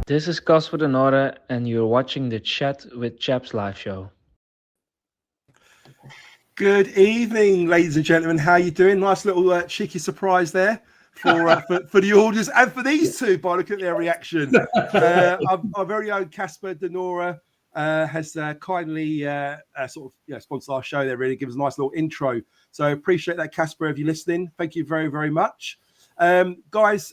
This is Casper de Nore, and you're watching the Chat with Chaps live show. Good evening, ladies and gentlemen. How you doing? Nice little cheeky surprise there for the audience and for these two by looking at their reaction. Our very own Casper de Nore has kindly sponsored our show there. Really gives us a nice little intro. So appreciate that, Casper, if you're listening. Thank you very, very much. Guys,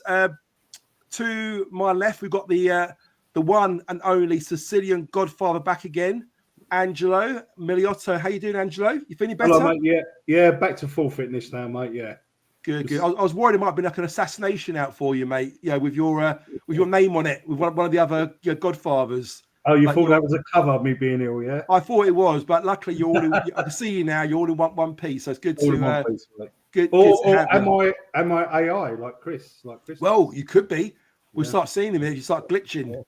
to my left, we've got the one and only Sicilian Godfather back again. Angelo Miliotto, how you doing, Angelo? You feeling better? Hello, mate. Yeah, back to full fitness now, mate. Yeah, good. I was worried it might have been like an assassination out for you, mate. Yeah, with your name on it, with one of the other Godfathers. Oh, you thought that was a cover of me being ill, yeah? I thought it was, but luckily you're all. I can see you now. You're all in one piece, so it's good all to. In one piece, good. Or am I AI like Chris? Well, you could be. We'll start seeing him if you start glitching.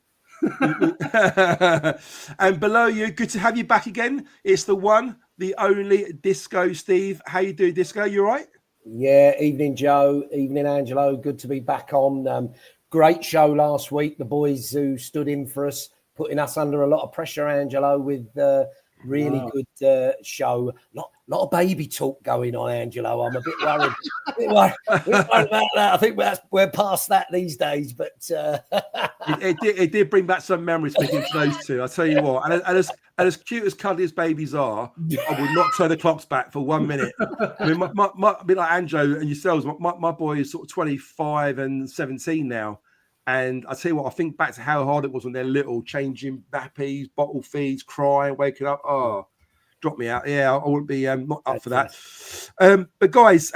Yeah. And below you, good to have you back again. It's the one, the only Disco Steve. How you doing, Disco? You all right? Yeah, evening Joe, evening Angelo. Good to be back on. Great show last week. The boys who stood in for us, putting us under a lot of pressure, Angelo, with really good show. Lot of baby talk going on, Angelo. I'm a bit worried. About that. I think we're past that these days. But it did bring back some memories speaking to those two. I tell you what, and as cute as cuddly as babies are, I would not turn the clocks back for 1 minute. I mean, a bit like Angelo and yourselves. My boy is sort of 25 and 17 now. And I tell you what, I think back to how hard it was when they're little, changing nappies, bottle feeds, crying, waking up. Oh, drop me out. Yeah, I wouldn't be not up for that. But guys,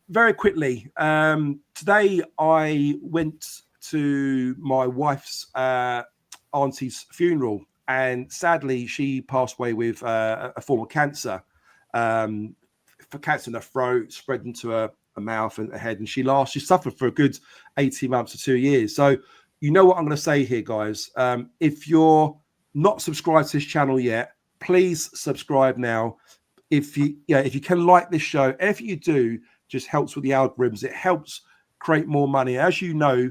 very quickly, today I went to my wife's auntie's funeral, and sadly she passed away with a form of cancer, for cancer in her throat, spread into her mouth and her head, and she suffered for a good 18 months to 2 years. So you know what I'm going to say here, guys. If you're not subscribed to this channel yet, please subscribe now. If you can like this show, everything you do just helps with the algorithms. It helps create more money. As you know,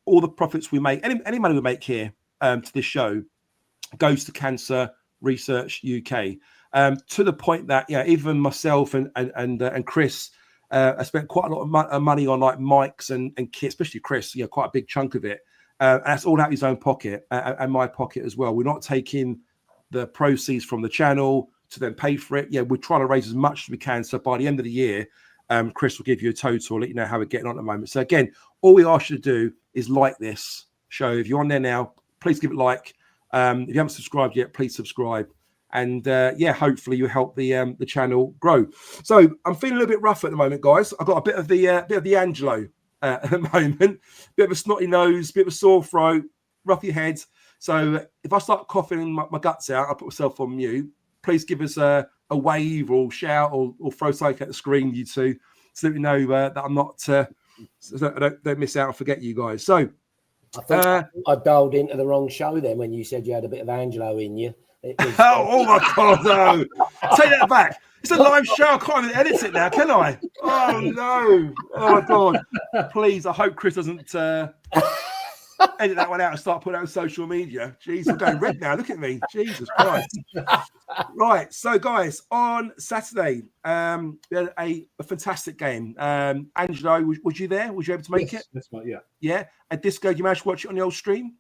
all the profits we make, any money we make here to this show goes to Cancer Research UK. To the point that even myself and Chris I spent quite a lot of money on like mics and kits, especially Chris, quite a big chunk of it. And that's all out of his own pocket and my pocket as well. We're not taking the proceeds from the channel to then pay for it. Yeah, we're trying to raise as much as we can. So by the end of the year, Chris will give you a total, let you know how we're getting on at the moment. So again, all we ask you to do is like this show. If you're on there now, please give it a like. If you haven't subscribed yet, please subscribe. And hopefully you help the channel grow. So I'm feeling a little bit rough at the moment, guys. I've got a bit of the Angelo at the moment, bit of a snotty nose, bit of a sore throat, roughy head. So if I start coughing my guts out, I'll put myself on mute. Please give us a wave or shout or throw something at the screen, you two, so that we know that I'm not so don't miss out and forget you guys. So I think I dialed into the wrong show then when you said you had a bit of Angelo in you. Was, oh my God, no. Take that back. It's a live show. I can't even edit it now, can I? Oh, no. Oh, my God. Please, I hope Chris doesn't edit that one out and start putting it on social media. Jeez, I'm going red now. Look at me. Jesus Christ. Right. So, guys, on Saturday, we had a fantastic game. Angelo, was you there? Was you able to make it? That's right, yeah. Yeah. And Disco, you managed to watch it on the old stream?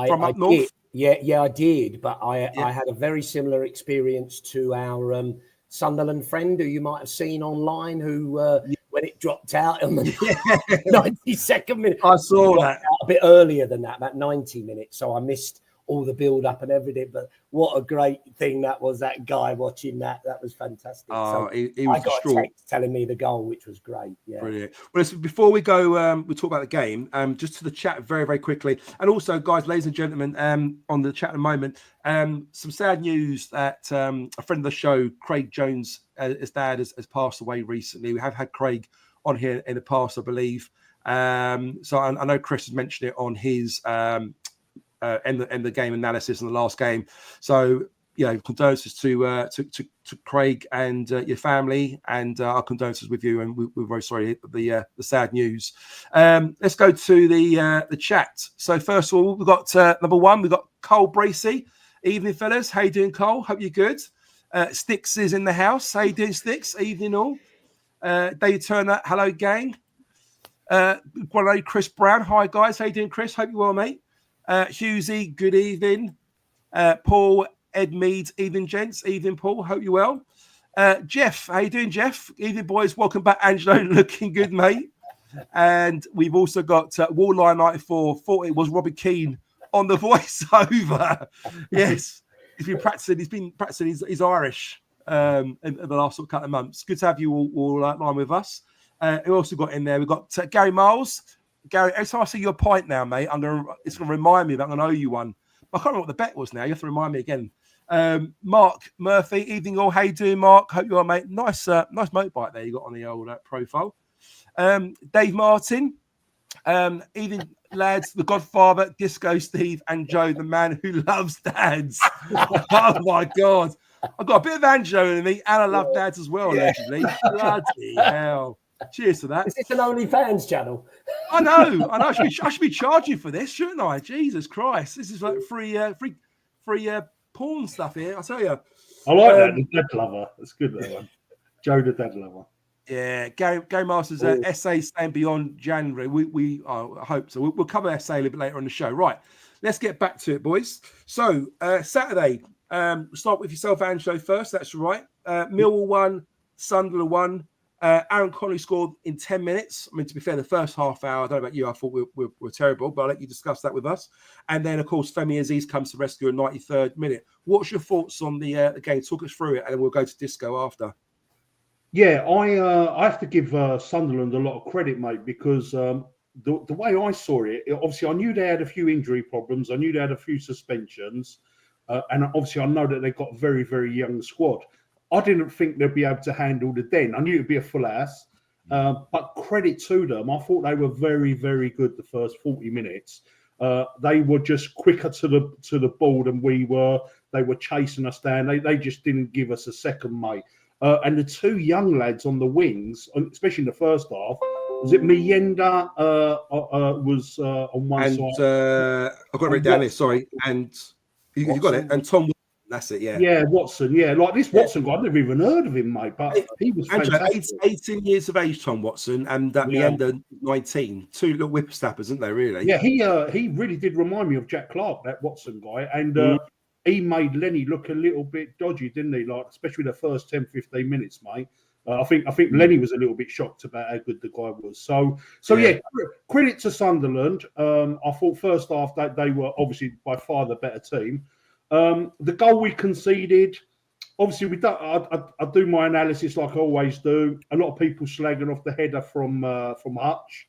From up north? Yeah, I did. But I had a very similar experience to our Sunderland friend who you might have seen online who, when it dropped out on the 92nd minute. I saw that. A bit earlier than that, about 90 minutes. So I missed all the build-up and everything. But what a great thing that was, that guy watching that. That was fantastic. Oh, so he was I got a text telling me the goal, which was great. Yeah. Brilliant. Well, listen, before we go, we talk about the game, just to the chat very, very quickly. And also, guys, ladies and gentlemen, on the chat at the moment, some sad news that a friend of the show, Craig Jones, his dad has passed away recently. We have had Craig on here in the past, I believe. So I know Chris has mentioned it on his end the game analysis in the last game. So condolences to Craig and your family, and our condolences with you, and we're very sorry the sad news. Let's go to the chat. So first of all, we've got number one. We've got Cole Bracey. Evening, fellas. How you doing, Cole? Hope you're good. Sticks is in the house. How you doing, Sticks? Evening, all. Dave Turner. Hello, gang. Chris Brown. Hi, guys. How you doing, Chris? Hope you're well, mate. Hughesy. Good evening. Paul. Ed Mead, evening, gents. Evening, Paul. Hope you're well. Jeff, how you doing, Jeff? Evening, boys. Welcome back, Angelo. Looking good, mate. And we've also got Wallline 94. Thought it was Robbie Keane on the voiceover. Yes, he's been practicing. He's Irish in the last couple of months. Good to have you all line with us. We also got in there. We've got Gary Miles. Gary, every time I see your point now, mate, it's going to remind me that I'm going to owe you one. I can't remember what the bet was now. You have to remind me again. Mark Murphy, evening all. How you doing, Mark? Hope you are, mate. Nice motorbike there you got on the old profile. Dave Martin, evening lads, the Godfather, Disco Steve, and Joe, the man who loves dads. Oh my God, I've got a bit of Angelo in me, and I love dads as well. Allegedly, bloody hell. Cheers to that. Is this an OnlyFans channel? I know. I should be charging for this, shouldn't I? Jesus Christ, this is like free porn stuff here. I tell you. I like that. The dad lover. That's good. That one. Joe, the dad lover. Yeah, Gary Masters SA staying beyond January. We I hope so. We'll cover SA a little bit later on the show. Right, let's get back to it, boys. So Saturday, start with yourself, Angelo, first. That's right. Millwall 1, Sunderland 1. Aaron Connolly scored in 10 minutes. I mean, to be fair, the first half hour, I don't know about you, I thought we were terrible, but I'll let you discuss that with us. And then, of course, Femi Aziz comes to rescue in 93rd minute. What's your thoughts on the game? Talk us through it, and then we'll go to Disco after. Yeah, I have to give Sunderland a lot of credit, mate, because the way I saw it, obviously I knew they had a few injury problems. I knew they had a few suspensions. And obviously I know that they've got a very, very young squad. I didn't think they'd be able to handle the Den. I knew it'd be a full house, but credit to them. I thought they were very, very good the first 40 minutes. They were just quicker to the ball than we were. They were chasing us down. They just didn't give us a second, mate. And the two young lads on the wings, especially in the first half, was it Miyenda was on one side? I've got it written down here, sorry. And you got it. And Tom. That's it, yeah. Yeah, Watson, yeah. Like this Watson guy, I've never even heard of him, mate. But he was fantastic. 18 years of age, Tom Watson, and that Meander 19. Two little whippersnappers, aren't they, really? Yeah, he really did remind me of Jack Clark, that Watson guy. And he made Lenny look a little bit dodgy, didn't he? Like, especially the first 10, 15 minutes, mate. I think Lenny was a little bit shocked about how good the guy was. So yeah, credit to Sunderland. I thought first half that they were obviously by far the better team. The goal we conceded, obviously we don't. I do my analysis like I always do. A lot of people slagging off the header from Hutch.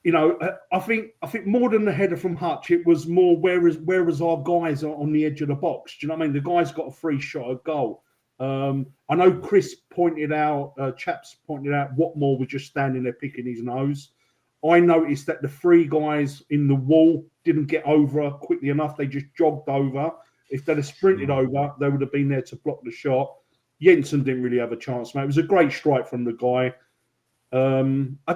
You know, I think more than the header from Hutch, it was more where is our guys on the edge of the box. Do you know what I mean? The guy's got a free shot at goal. I know Chris pointed out, Chaps pointed out, Watmore was just standing there picking his nose. I noticed that the three guys in the wall didn't get over quickly enough. They just jogged over. If they'd have sprinted over, they would have been there to block the shot. Jensen didn't really have a chance, mate. It was a great strike from the guy. I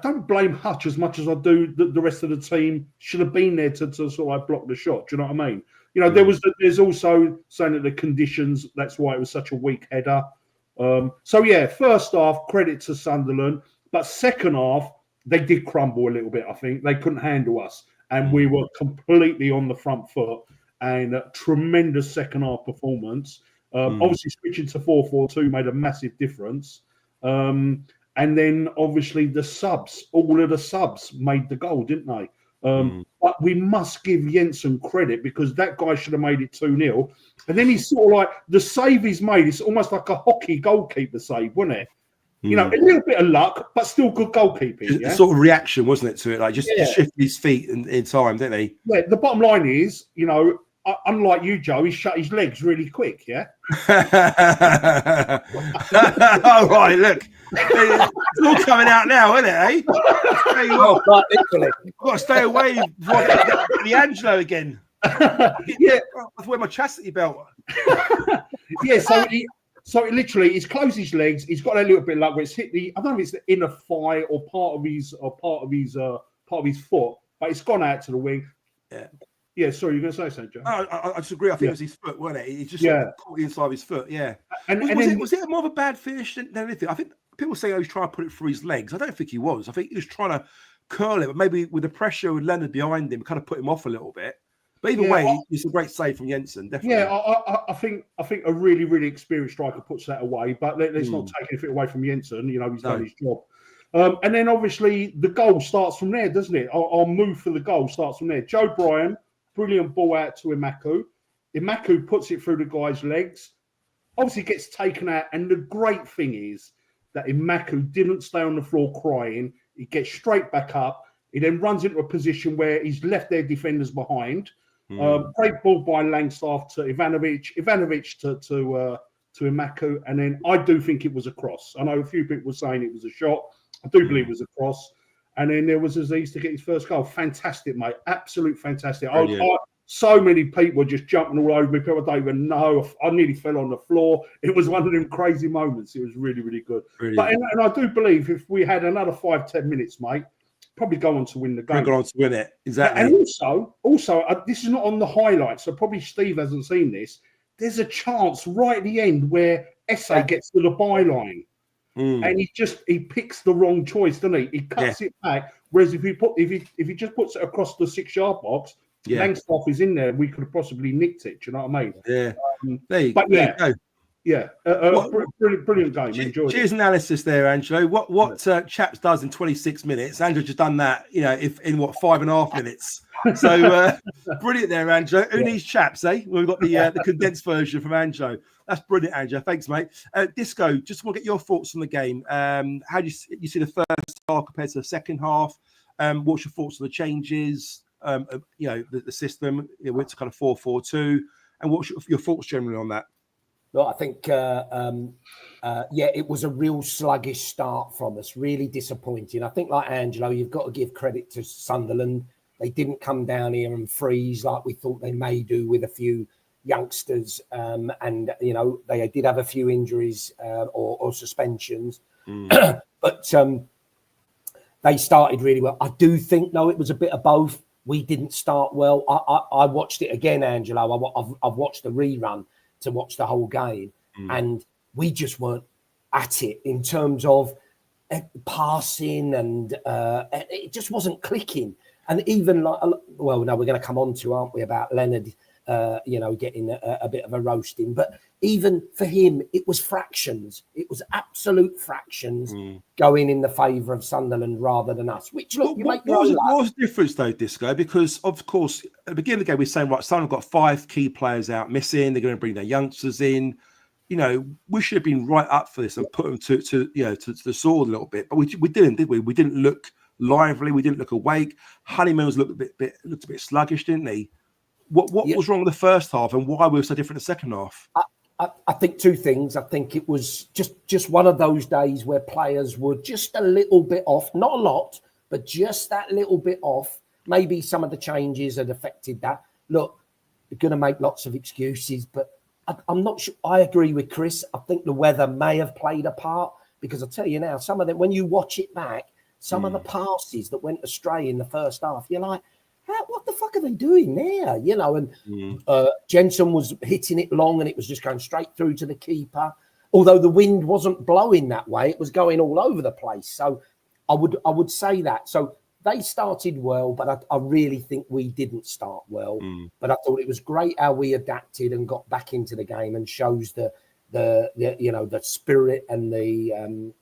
don't blame Hutch as much as I do the rest of the team should have been there to sort of block the shot. Do you know what I mean? You know, there's also saying that the conditions, that's why it was such a weak header. So, yeah, first half, credit to Sunderland. But second half, they did crumble a little bit, I think. They couldn't handle us. And we were completely on the front foot. And a tremendous second half performance. Obviously, switching to 4-4-2 made a massive difference. And then, obviously, the subs, all of the subs made the goal, didn't they? But we must give Jensen credit because that guy should have made it 2-0. And then he's sort of like, the save he's made, it's almost like a hockey goalkeeper save, wasn't it? You know, a little bit of luck, but still good goalkeeping. Yeah? Sort of reaction, wasn't it, to it? Like just shift his feet in time, didn't he? Yeah, the bottom line is, you know, unlike you, Joe, he shut his legs really quick, yeah? All right, look. It's all coming out now, isn't it, eh? I've got to stay away from the Angelo again. Yeah, I've wear my chastity belt. yeah. So it literally, he's closed his legs. He's got a little bit like where it's hit the. I don't know if it's the inner thigh or part of his foot, but it's gone out to the wing. Yeah. Yeah. Sorry, you're going to say something, Joe? I disagree. I think it was his foot, wasn't it? He just caught the inside of his foot. Yeah. Was it more of a bad finish than anything? I think people say he was trying to put it through his legs. I don't think he was. I think he was trying to curl it, but maybe with the pressure with Leonard behind him, kind of put him off a little bit. But either way, it's a great save from Jensen, definitely. Yeah, I think a really, really experienced striker puts that away. But let's not take anything away from Jensen. You know, he's done his job. And then obviously the goal starts from there, doesn't it? Our move for the goal starts from there. Joe Bryan, brilliant ball out to Imaku. Imaku puts it through the guy's legs. Obviously gets taken out. And the great thing is that Imaku didn't stay on the floor crying. He gets straight back up. He then runs into a position where he's left their defenders behind. Great ball by Langstaff to Ivanovic to Imaku. And then I do think it was a cross. I know a few people were saying it was a shot. I do believe it was a cross. And then there was Aziz to get his first goal. Fantastic, mate. Absolute fantastic. So many people were just jumping all over me. People don't even know. I nearly fell on the floor. It was one of them crazy moments. It was really, really good. But and I do believe if we had another 5-10 minutes, mate, probably go on to win the game. Go on to win it. Exactly. And also, this is not on the highlights, so probably Steve hasn't seen this. There's a chance right at the end where Esse gets to the byline. And he picks the wrong choice, doesn't he? He cuts it back. Whereas if he just puts it across the 6-yard box, Langstaff is in there. We could have possibly nicked it. Do you know what I mean? Yeah. There you go. Yeah. Brilliant game. Enjoyed cheers it. analysis there, Angelo. What Chaps does in 26 minutes, Angelo just done that. You know, if in 5.5 minutes. So brilliant there, Angelo. Who needs Chaps, eh? Well, we've got the condensed version from Angelo. That's brilliant, Angelo. Thanks, mate. Disco, just want to get your thoughts on the game. How do you see the first half compared to the second half? What's your thoughts on the changes? The system. It went to kind of 4-4-2. And what's your thoughts generally on that? Look, I think, it was a real sluggish start from us, really disappointing. I think, like Angelo, you've got to give credit to Sunderland. They didn't come down here and freeze like we thought they may do with a few youngsters. And, you know, they did have a few injuries or suspensions. But they started really well. I do think, though, it was a bit of both. We didn't start well. I watched it again, Angelo. I've watched the rerun to watch the whole game, and we just weren't at it in terms of passing, and it just wasn't clicking. And even now we're going to come on to, aren't we, about Leonard, getting a bit of a roasting. But even for him, it was fractions. It was absolute fractions going in the favour of Sunderland rather than us. Which, look, what was the difference, though, Disco? Because, of course, at the beginning of the game, we were saying, right, Sunderland got 5 key players out missing. They're going to bring their youngsters in. You know, we should have been right up for this and put them to the sword a little bit. But we didn't, did we? We didn't look lively. We didn't look awake. Honeyman's looked a bit sluggish, didn't he? What was wrong with the first half, and why we were so different in the second half? I think 2 things. I think it was just one of those days where players were just a little bit off, not a lot, but just that little bit off. Maybe some of the changes had affected that. Look, we're going to make lots of excuses, but I'm not sure. I agree with Chris. I think the weather may have played a part, because I'll tell you now, some of them, when you watch it back, some of the passes that went astray in the first half, you're like, what the fuck are they doing there? You know, and Jensen was hitting it long and it was just going straight through to the keeper. Although the wind wasn't blowing that way, it was going all over the place. So I would say that. So they started well, but I really think we didn't start well. But I thought it was great how we adapted and got back into the game, and shows the spirit and the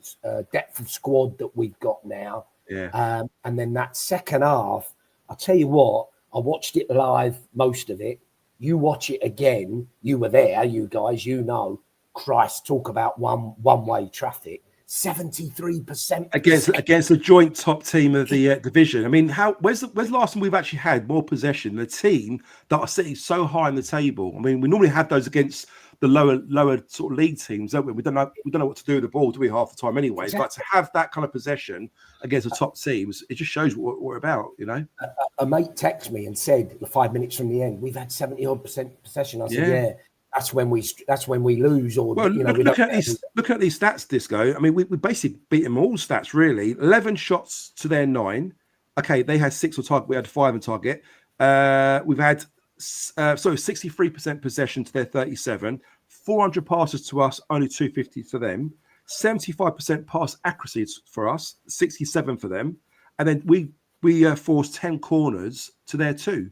depth of squad that we've got now. Yeah. And then that second half, I'll tell you what, I watched it live, most of it. You watch it again, you were there, you guys, you know. Christ, talk about one-way traffic. 73% against the joint top team of the division. I mean, where's the last time we've actually had more possession? The team that are sitting so high on the table. I mean, we normally have those against the lower sort of league teams, don't we? We don't know what to do with the ball, do we, half the time anyway? Exactly. But to have that kind of possession against the top teams, it just shows what we're about, you know. A mate texted me and said 5 minutes from the end, we've had 70-odd% possession. I said, yeah. That's when we lose. Or well, look at these stats, Disco. I mean, we basically beat them all stats really. 11 shots to their 9. Okay, they had 6 on target. We had 5 on target. We've had 63% possession to their 37. 400 passes to us, only 250 to them. 75% pass accuracy for us, 67 for them, and then we forced 10 corners to their 2.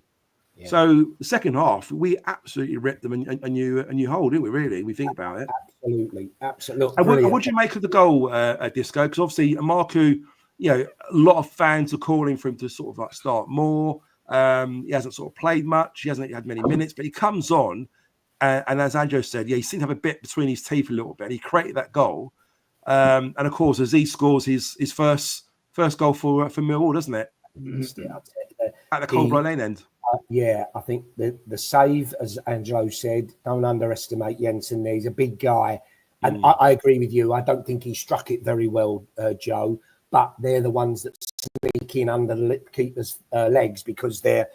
Yeah. So the second half, we absolutely ripped them and you hold, didn't we? Really, we think about it. Absolutely. And what do you make of the goal, Disco? Because obviously, Marku, a lot of fans are calling for him to sort of like start more. He hasn't sort of played much. He hasn't had many minutes, but he comes on, and as Andrew said, he seemed to have a bit between his teeth a little bit. He created that goal, and of course, as he scores his first goal for Millwall, doesn't it? At the Coldbrow Lane end. I think the save, as Angelo said, don't underestimate Jensen. He's a big guy. And I agree with you. I don't think he struck it very well, Joe. But they're the ones that sneak in under the keeper's legs because their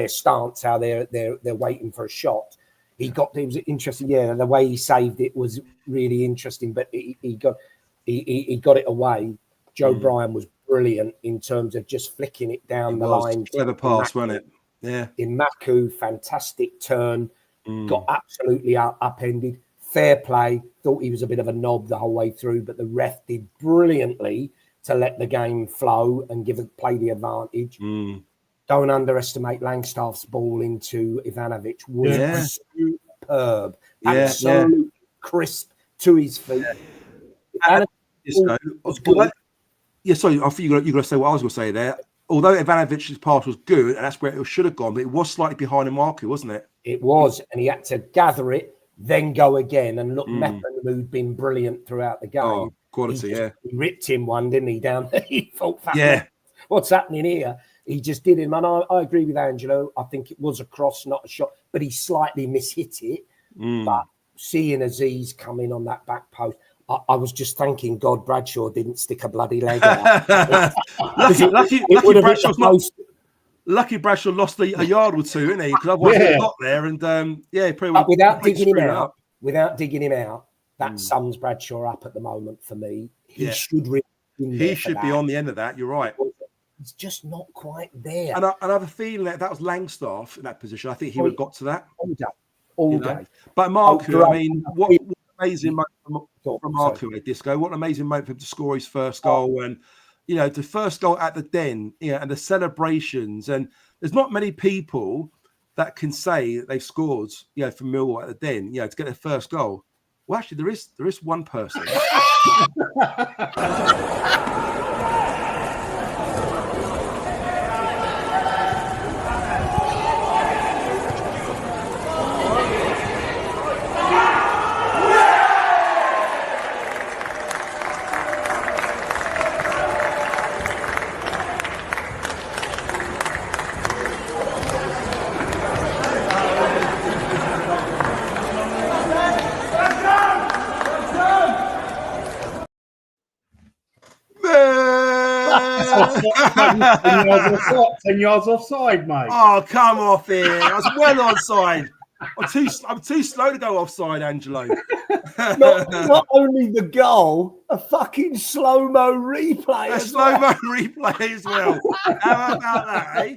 stance, how they're waiting for a shot. It was interesting. Yeah, the way he saved it was really interesting. But he got it away. Joe Bryan was brilliant in terms of just flicking it down the line. Clever pass, wasn't it? Yeah. In Maku, fantastic turn, got absolutely upended. Fair play. Thought he was a bit of a knob the whole way through, but the ref did brilliantly to let the game flow and play the advantage. Don't underestimate Langstaff's ball into Ivanovic. Was superb. Absolutely crisp to his feet. Was good. Yeah, sorry, I think you're going to say what I was going to say there. Although Ivanovic's pass was good, and that's where it should have gone, but it was slightly behind Marku, wasn't it? It was, and he had to gather it, then go again. And look, Meppen, who'd been brilliant throughout the game. Oh, quality, he ripped him one, didn't he, down there? He thought, what's happening here? He just did him. And I agree with Angelo. I think it was a cross, not a shot, but he slightly mishit it. But seeing Aziz come in on that back post, I was just thanking God Bradshaw didn't stick a bloody leg out. Lucky Bradshaw lost a yard or two, didn't he? Because otherwise he got there and probably without digging him out, that sums Bradshaw up at the moment for me. He should be on the end of that. You're right. He's just not quite there. And I have a feeling that was Langstaff in that position. I think he would have got to that all day. But Marku, I mean, what amazing moment from Marku at Disco. What an amazing moment for him to score his first goal. And, the first goal at the Den, and the celebrations. And there's not many people that can say that they've scored, from Millwall at the Den, to get their first goal. Well, actually, there is one person. Ten yards offside, mate. Oh, come off here. I was well onside. I'm too slow to go offside, Angelo. not only the goal, a fucking slow-mo replay. A slow-mo replay as well. How about that, eh?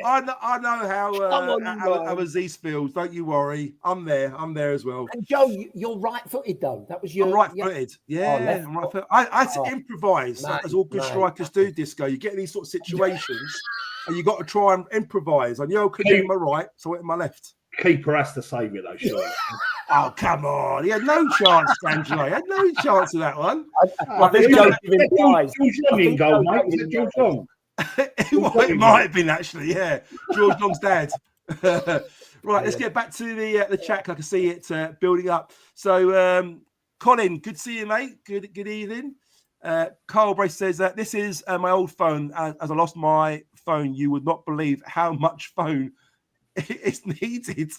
I know how Aziz feels. Don't you worry. I'm there as well. And Joe, you're right-footed though. That was your. I'm right-footed. Yeah, I'm right-footed. I had to improvise, as all good strikers do. Disco. You get in these sort of situations, and you got to try and improvise. I knew I could do my right, so I went to my left. Keeper has to save it though, surely. Oh, come on. He had no chance, Angelo. He had no chance of that one. I think George Long in goal, mate. Was it George Long? It might have been, actually, yeah. George Long's dad. Right, let's get back to the chat. I can see it building up. So, Colin, good to see you, mate. Good evening. Carl Brace says that this is my old phone. As I lost my phone, you would not believe how much phone is needed.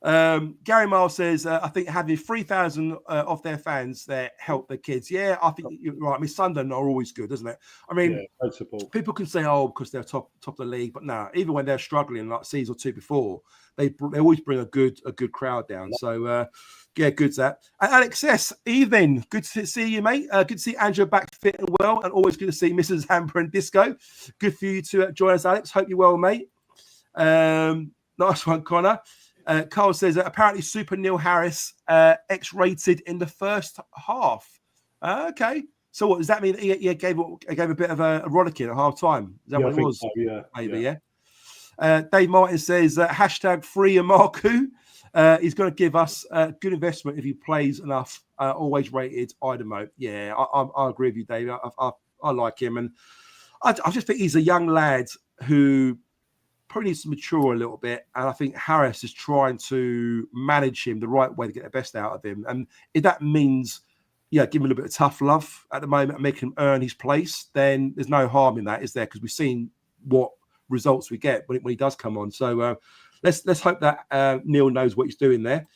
Gary Miles says, I think having 3,000 of their fans there help their kids. Yeah, I think you're right. I mean, Sunderland are always good, isn't it? I mean, people can say, oh, because they're top of the league, but no, even when they're struggling, like season or two before, they always bring a good crowd down. So, yeah, good's that. And Alex S, evening. Good to see you, mate. Good to see Angela back fit and well, and always good to see Mrs. Hamper and Disco. Good for you to join us, Alex. Hope you're well, mate. Nice one, Connor. Carl says apparently Super Neil Harris X-rated in the first half. Okay, so what does that mean? He gave a bit of a rollicking at half time. Is that what it was? So, maybe. Yeah. Dave Martin says hashtag free Marku. He's going to give us good investment if he plays enough. Always rated Idemo. Yeah, I agree with you, Dave. I like him, and I just think he's a young lad who probably needs to mature a little bit, and I think Harris is trying to manage him the right way to get the best out of him. And if that means, give him a little bit of tough love at the moment and make him earn his place, then there's no harm in that, is there? Because we've seen what results we get when he does come on. So let's hope that Neil knows what he's doing there.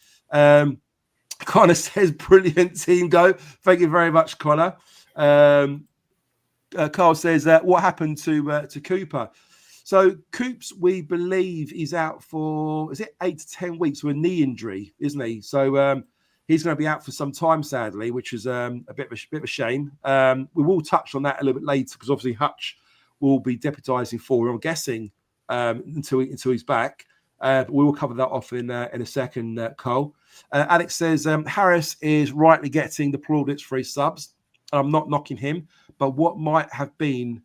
Connor says, brilliant team go. Thank you very much, Connor. Carl says, what happened to Cooper? So Coops, we believe, is out for, is it 8 to 10 weeks with a knee injury, isn't he? So he's going to be out for some time, sadly, which is a bit of a shame. We will touch on that a little bit later because obviously Hutch will be deputising for him, I'm guessing, until he's back. But we will cover that off in a second, Cole. Alex says Harris is rightly getting the plaudits for his subs. I'm not knocking him, but what might have been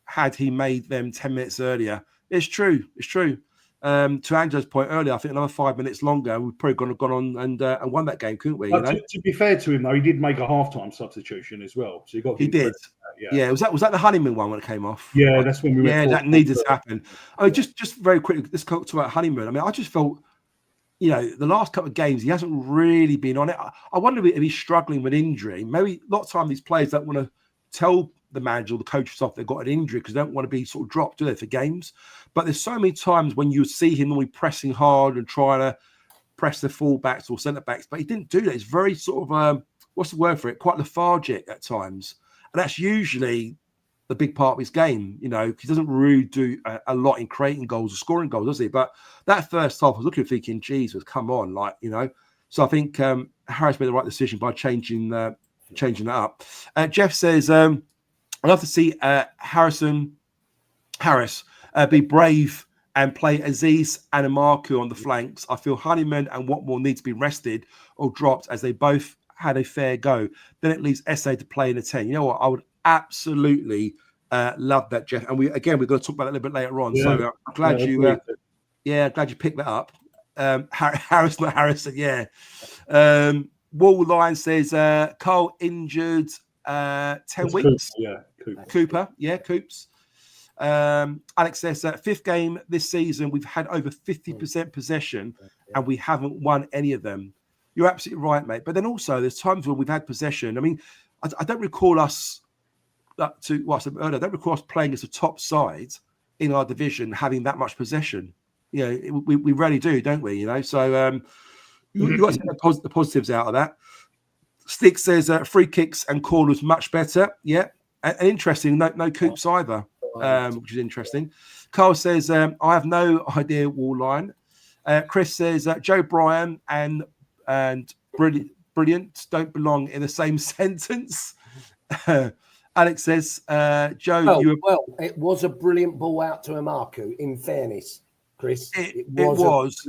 had he made them 10 minutes earlier. It's true. To Angela's point earlier, I think another 5 minutes longer, we've probably gone on and won that game, couldn't we? To be fair to him, though, he did make a halftime substitution as well. So he did. Yeah. Was that the Honeyman one when it came off? Yeah, that's when we went. Yeah, that needed to happen. I mean, just very quickly, let's talk about Honeyman. I mean, I just felt, the last couple of games, he hasn't really been on it. I wonder if he's struggling with injury. Maybe a lot of time these players don't want to tell the manager or the coach stuff they've got an injury because they don't want to be sort of dropped, do they, for games? But there's so many times when you see him normally pressing hard and trying to press the fullbacks or centre backs, but he didn't do that. It's very sort of what's the word for it? Quite lethargic at times, and that's usually the big part of his game. He doesn't really do a lot in creating goals or scoring goals, does he? But that first half, I was looking thinking, Jesus, come on, So I think Harris made the right decision by changing that up. Jeff says, I'd love to see Harris be brave and play Aziz and Amarku on the flanks. I feel Honeyman and Watmore need to be rested or dropped as they both had a fair go. Then it leaves SA to play in a 10. You know what? I would absolutely love that, Jeff. And we're going to talk about that a little bit later on. Yeah. So I'm glad glad you picked that up. Harris, not Harrison. Yeah. Wall Line says Carl injured 10 weeks. Cooper. Coops. Alex says fifth game this season, we've had over 50% possession and we haven't won any of them. You're absolutely right, mate. But then also there's times when we've had possession. I mean, I don't recall us I don't recall us playing as a top side in our division having that much possession. We rarely do, don't we? So you got to take the positives out of that. Stick says free kicks and corners much better. Yeah. And interesting, no Coops either, which is interesting. Carl says, I have no idea, Wall Line. Chris says, Joe Bryan and brilliant don't belong in the same sentence. Alex says, Joe, it was a brilliant ball out to Amarku, in fairness, Chris. It was.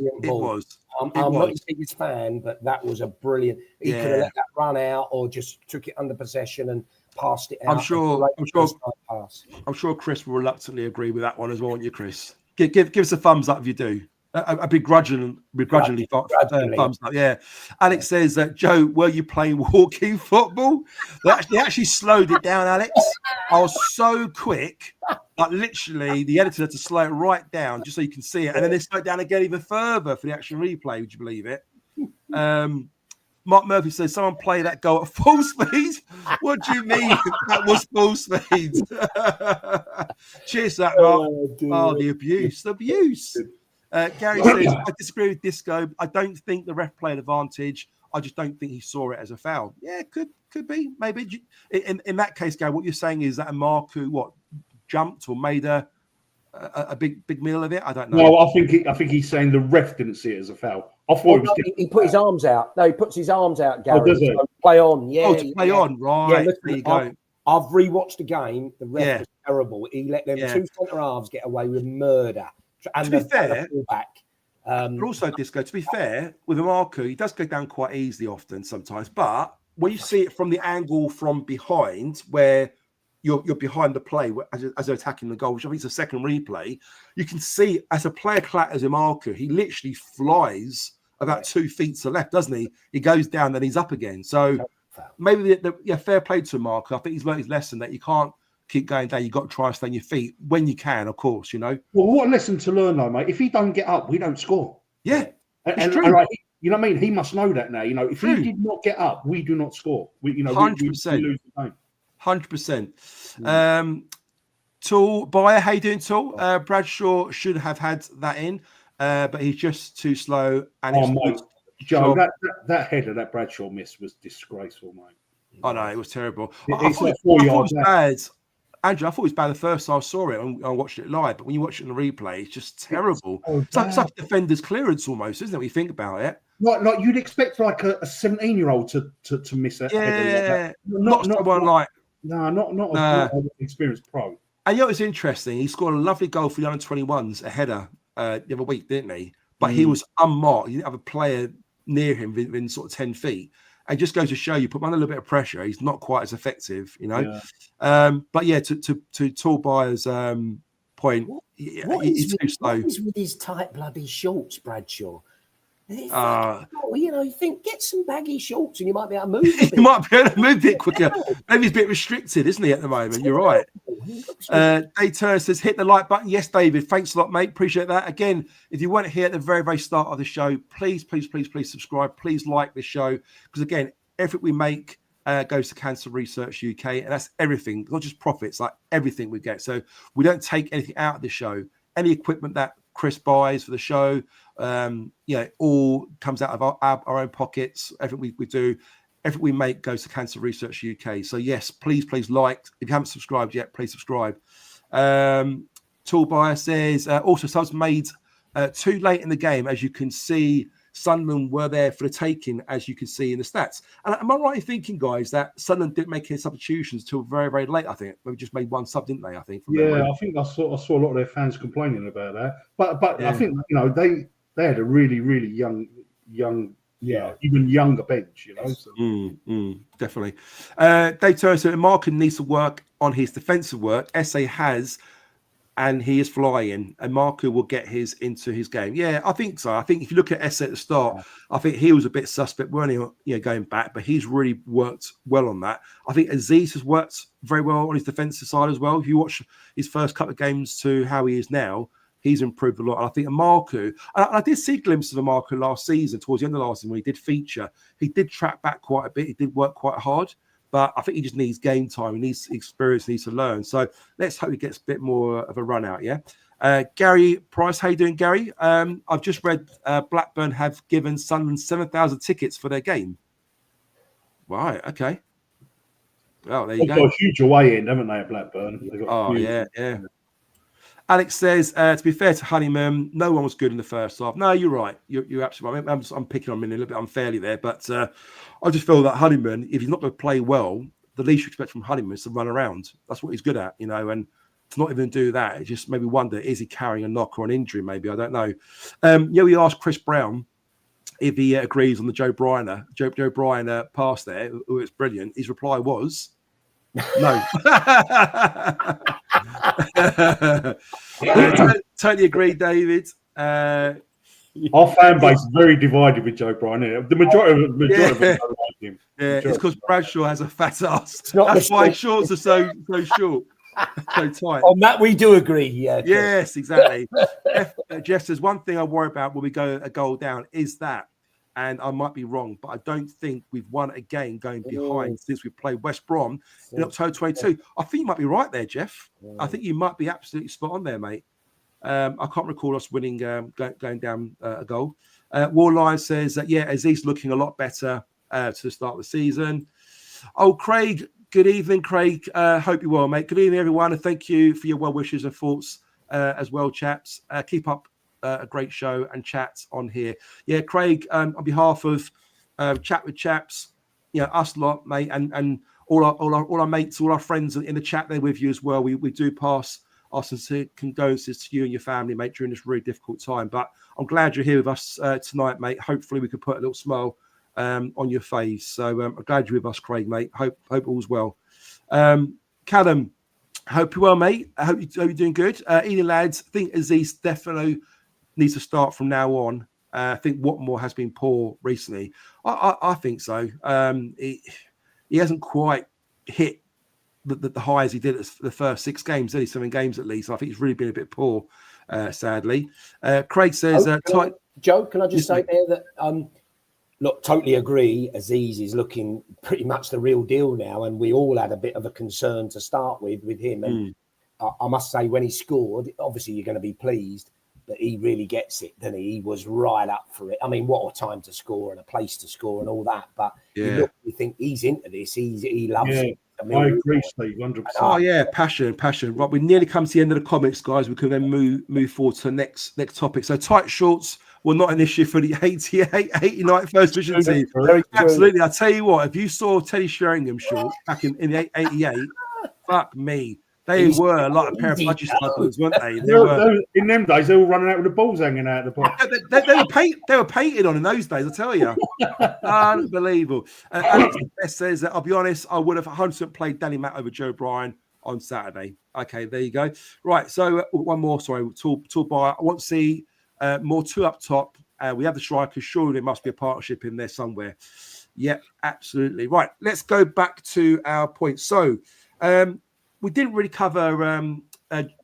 I'm not his biggest fan, but that was a brilliant. He could have let that run out or just took it under possession and passed it out. I'm sure Chris will reluctantly agree with that one as well, won't you, Chris? Give us a thumbs up if you do. A begrudgingly thumbs up. Yeah. Alex says, Joe, were you playing walking football? They actually slowed it down, Alex. I was so quick, like literally the editor had to slow it right down just so you can see it. And then they slowed it down again even further for the action replay. Would you believe it? Mark Murphy says, someone play that goal at full speed. What do you mean that was full speed? Cheers, that Mark. The abuse. Gary says, I disagree with Disco. I don't think the ref played advantage. I just don't think he saw it as a foul. Yeah, could be, maybe. In that case, Gary, what you're saying is that Marku jumped or made a big meal of it. I don't know. No, I think he's saying the ref didn't see it as a foul. I thought he put his arms out. No, he puts his arms out, Gary. does he? So play on. Yeah. To play on, right. Yeah, listen, there you go. I've rewatched the game. The ref was terrible. He let them two centre halves get away with murder. And to be fair, but also, Disco, to be fair, with Marku, he does go down quite easily often sometimes. But when you see it from the angle from behind, where you're behind the play as they're attacking the goal, which I think is a second replay, you can see as a player clatters Marku, he literally flies about 2 feet to the left, doesn't he? He goes down, then he's up again. So maybe fair play to Marku. I think he's learned his lesson that you can't keep going down. You've got to try and stay on your feet when you can, of course, Well, what a lesson to learn, though, mate. If he don't get up, we don't score. Yeah. And like, you know what I mean? He must know that now. If he did not get up, we do not score. 100%. We lose the game. 100%. Tool buyer, how you doing, Tool? Bradshaw should have had that in, but he's just too slow. And Joe, that header that Bradshaw missed was disgraceful, mate. I know, it was terrible. It's I thought it was bad. Andrew, I thought it was bad the first time I saw it. I watched it live, but when you watch it in the replay, it's just terrible. It's like a defender's clearance almost, isn't it? When you think about it. Like you'd expect like a 17-year-old to miss that. Yeah, not someone like. No, not an experienced pro. And it's interesting. He scored a lovely goal for the under-21s, a header the other week, didn't he? But he was unmarked. He didn't have a player near him within sort of 10 feet. And just goes to show you, put him under a little bit of pressure, he's not quite as effective, But yeah, to Tall Buyer's point, he's too slow. What is with his tight bloody shorts, Bradshaw? You think get some baggy shorts and you might be able to move. You might be able to move a bit quicker. Maybe he's a bit restricted, isn't he, at the moment? You're right. Dave Turner says, hit the like button. Yes, David. Thanks a lot, mate. Appreciate that. Again, if you weren't here at the very, very start of the show, please subscribe. Please like the show. Because again, everything we make goes to Cancer Research UK. And that's everything, not just profits, like everything we get. So we don't take anything out of the show. Any equipment that Chris buys for the show, all comes out of our own pockets. Everything we do, everything we make goes to Cancer Research UK. So yes, please like. If you haven't subscribed yet, please subscribe. Tool Buyer says also subs made too late in the game. As you can see, Sunderland were there for the taking, as you can see in the stats. And am I right in thinking, guys, that Sunderland didn't make any substitutions till very, very late? I think they just made one sub, didn't they? I think. I think I saw a lot of their fans complaining about that. But I think they had a really, really young, even younger bench. So. Definitely. Dave Turner said Markin needs to work on his defensive work. SA has. And he is flying, and Marku will get his into his game. Yeah, I think so. I think if you look at Esse at the start, I think he was a bit suspect, weren't he? Going back, but he's really worked well on that. I think Aziz has worked very well on his defensive side as well. If you watch his first couple of games to how he is now, he's improved a lot. And I think Marku, I did see glimpses of Marku last season, towards the end of last season when he did feature. He did track back quite a bit. He did work quite hard. But I think he just needs game time. He needs experience. He needs to learn. So let's hope he gets a bit more of a run out, yeah? Gary Price, how you doing, Gary? I've just read Blackburn have given Sunderland 7,000 tickets for their game. Right, okay. Well, there you go. They've got a huge away end, haven't they, at Blackburn? Yeah. Alex says, to be fair to Honeyman, no one was good in the first half. No, you're right. You're absolutely right. I'm picking on him a little bit unfairly there, but I just feel that Honeyman, if he's not going to play well, the least you expect from Honeyman is to run around. That's what he's good at, and to not even do that, it just made me wonder, is he carrying a knock or an injury maybe? I don't know. We asked Chris Brown if he agrees on the Joe Bryan pass there. Oh, it's brilliant. His reply was, no. Totally agree, David. Our fan base is very divided with Joe Bryan. The majority of them don't like him. Yeah, it's because Bradshaw has a fat ass. That's why his shorts are so short, so tight. On that, we do agree. Yeah. Yes, exactly. Jeff says one thing I worry about when we go a goal down is that, and I might be wrong, but I don't think we've won a game going behind since we played West Brom in October 22. I think you might be right there, Jeff. I think you might be absolutely spot on there, mate. I can't recall us winning, going down a goal. Warline says that, yeah, Aziz looking a lot better to the start of the season. Oh, Craig, good evening, Craig. Hope you're well, mate. Good evening, everyone, and thank you for your well wishes and thoughts as well, chaps. Keep up a great show and chats on here. Yeah, Craig, on behalf of Chat with Chaps, us lot, mate, and all our mates, all our friends in the chat there with you as well. We do pass our sincere condolences to you and your family, mate, during this really difficult time. But I'm glad you're here with us tonight, mate. Hopefully we can put a little smile on your face. So I'm glad you're with us, Craig, mate. Hope all's well. Callum, hope you're well, mate. I hope you're doing good. Ian lads, I think Aziz definitely needs to start from now on. I think Watmore has been poor recently. I think so. He hasn't quite hit the highs he did at the first 6 games, 7 games at least. I think he's really been a bit poor, sadly. Craig says, Joe, can I just say there that look, totally agree. Aziz is looking pretty much the real deal now, and we all had a bit of a concern to start with him. And I must say, when he scored, obviously you're going to be pleased, but he really gets it, doesn't he? He was right up for it. I mean, what a time to score and a place to score and all that. But you think he's into this. He loves it. I agree, Steve, 100%. Oh yeah, passion. Right, we nearly come to the end of the comments, guys. We can then move forward to the next topic. So tight shorts were not an issue for the 89 First Division team. Absolutely. I tell you what, if you saw Teddy Sheringham shorts back in the 88, fuck me. They were like a pair of budgie cycles, weren't they? In them days, they were running out with the balls hanging out of the pocket. They were painted on in those days, I tell you. Unbelievable. Alex Best says that, I'll be honest, I would have 100% played Danny Matt over Joe Bryan on Saturday. Okay, there you go. Right, so one more, sorry, talk by. I want to see more 2 up top. We have the strikers. Surely there must be a partnership in there somewhere. Yeah, absolutely. Right, let's go back to our point. So, we didn't really cover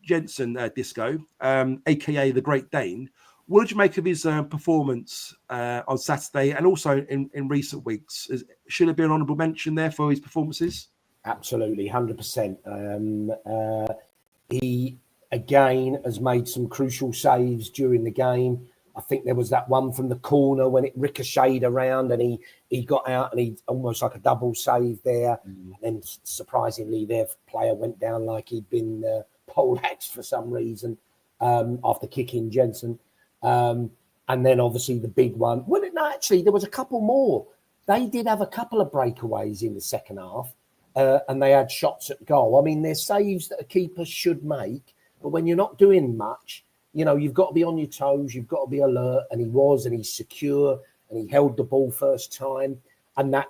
Jensen Disco, aka the Great Dane. What did you make of his performance on Saturday and also in recent weeks? Should there be an honourable mention there for his performances? Absolutely, 100%. He again has made some crucial saves during the game. I think there was that one from the corner when it ricocheted around and he got out and he almost like a double save there. And then surprisingly, their player went down like he'd been poleaxed for some reason after kicking Jensen. And then obviously the big one. Well, no, actually, there was a couple more. They did have a couple of breakaways in the second half and they had shots at goal. I mean, they're saves that a keeper should make, but when you're not doing much, you've got to be on your toes. You've got to be alert. And and he's secure and he held the ball first time. And that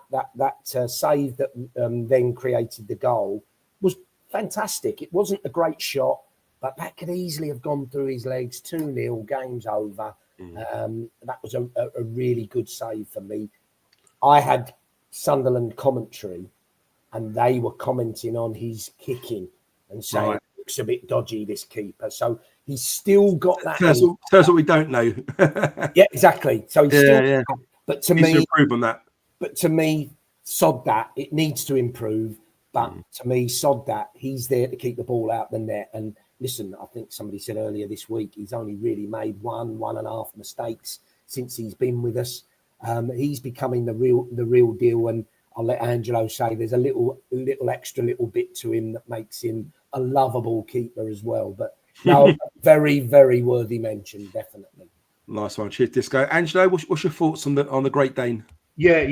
save that then created the goal was fantastic. It wasn't a great shot, but that could easily have gone through his legs. 2-0, game's over. That was a really good save for me. I had Sunderland commentary and they were commenting on his kicking and saying, it looks a bit dodgy, this keeper. So he's still got that. Tell us what we don't know. Yeah, exactly. So he's still. But to me, improve on that. But to me, sod that. It needs to improve. But to me, sod that. He's there to keep the ball out the net. And listen, I think somebody said earlier this week he's only really made 1.5 mistakes since he's been with us. He's becoming the real deal. And I'll let Angelo say there's a little extra bit to him that makes him a lovable keeper as well. But no, very, very worthy mention, definitely. Nice one. Cheers, Disco. Angelo, what's your thoughts on the Great Dane? Yeah,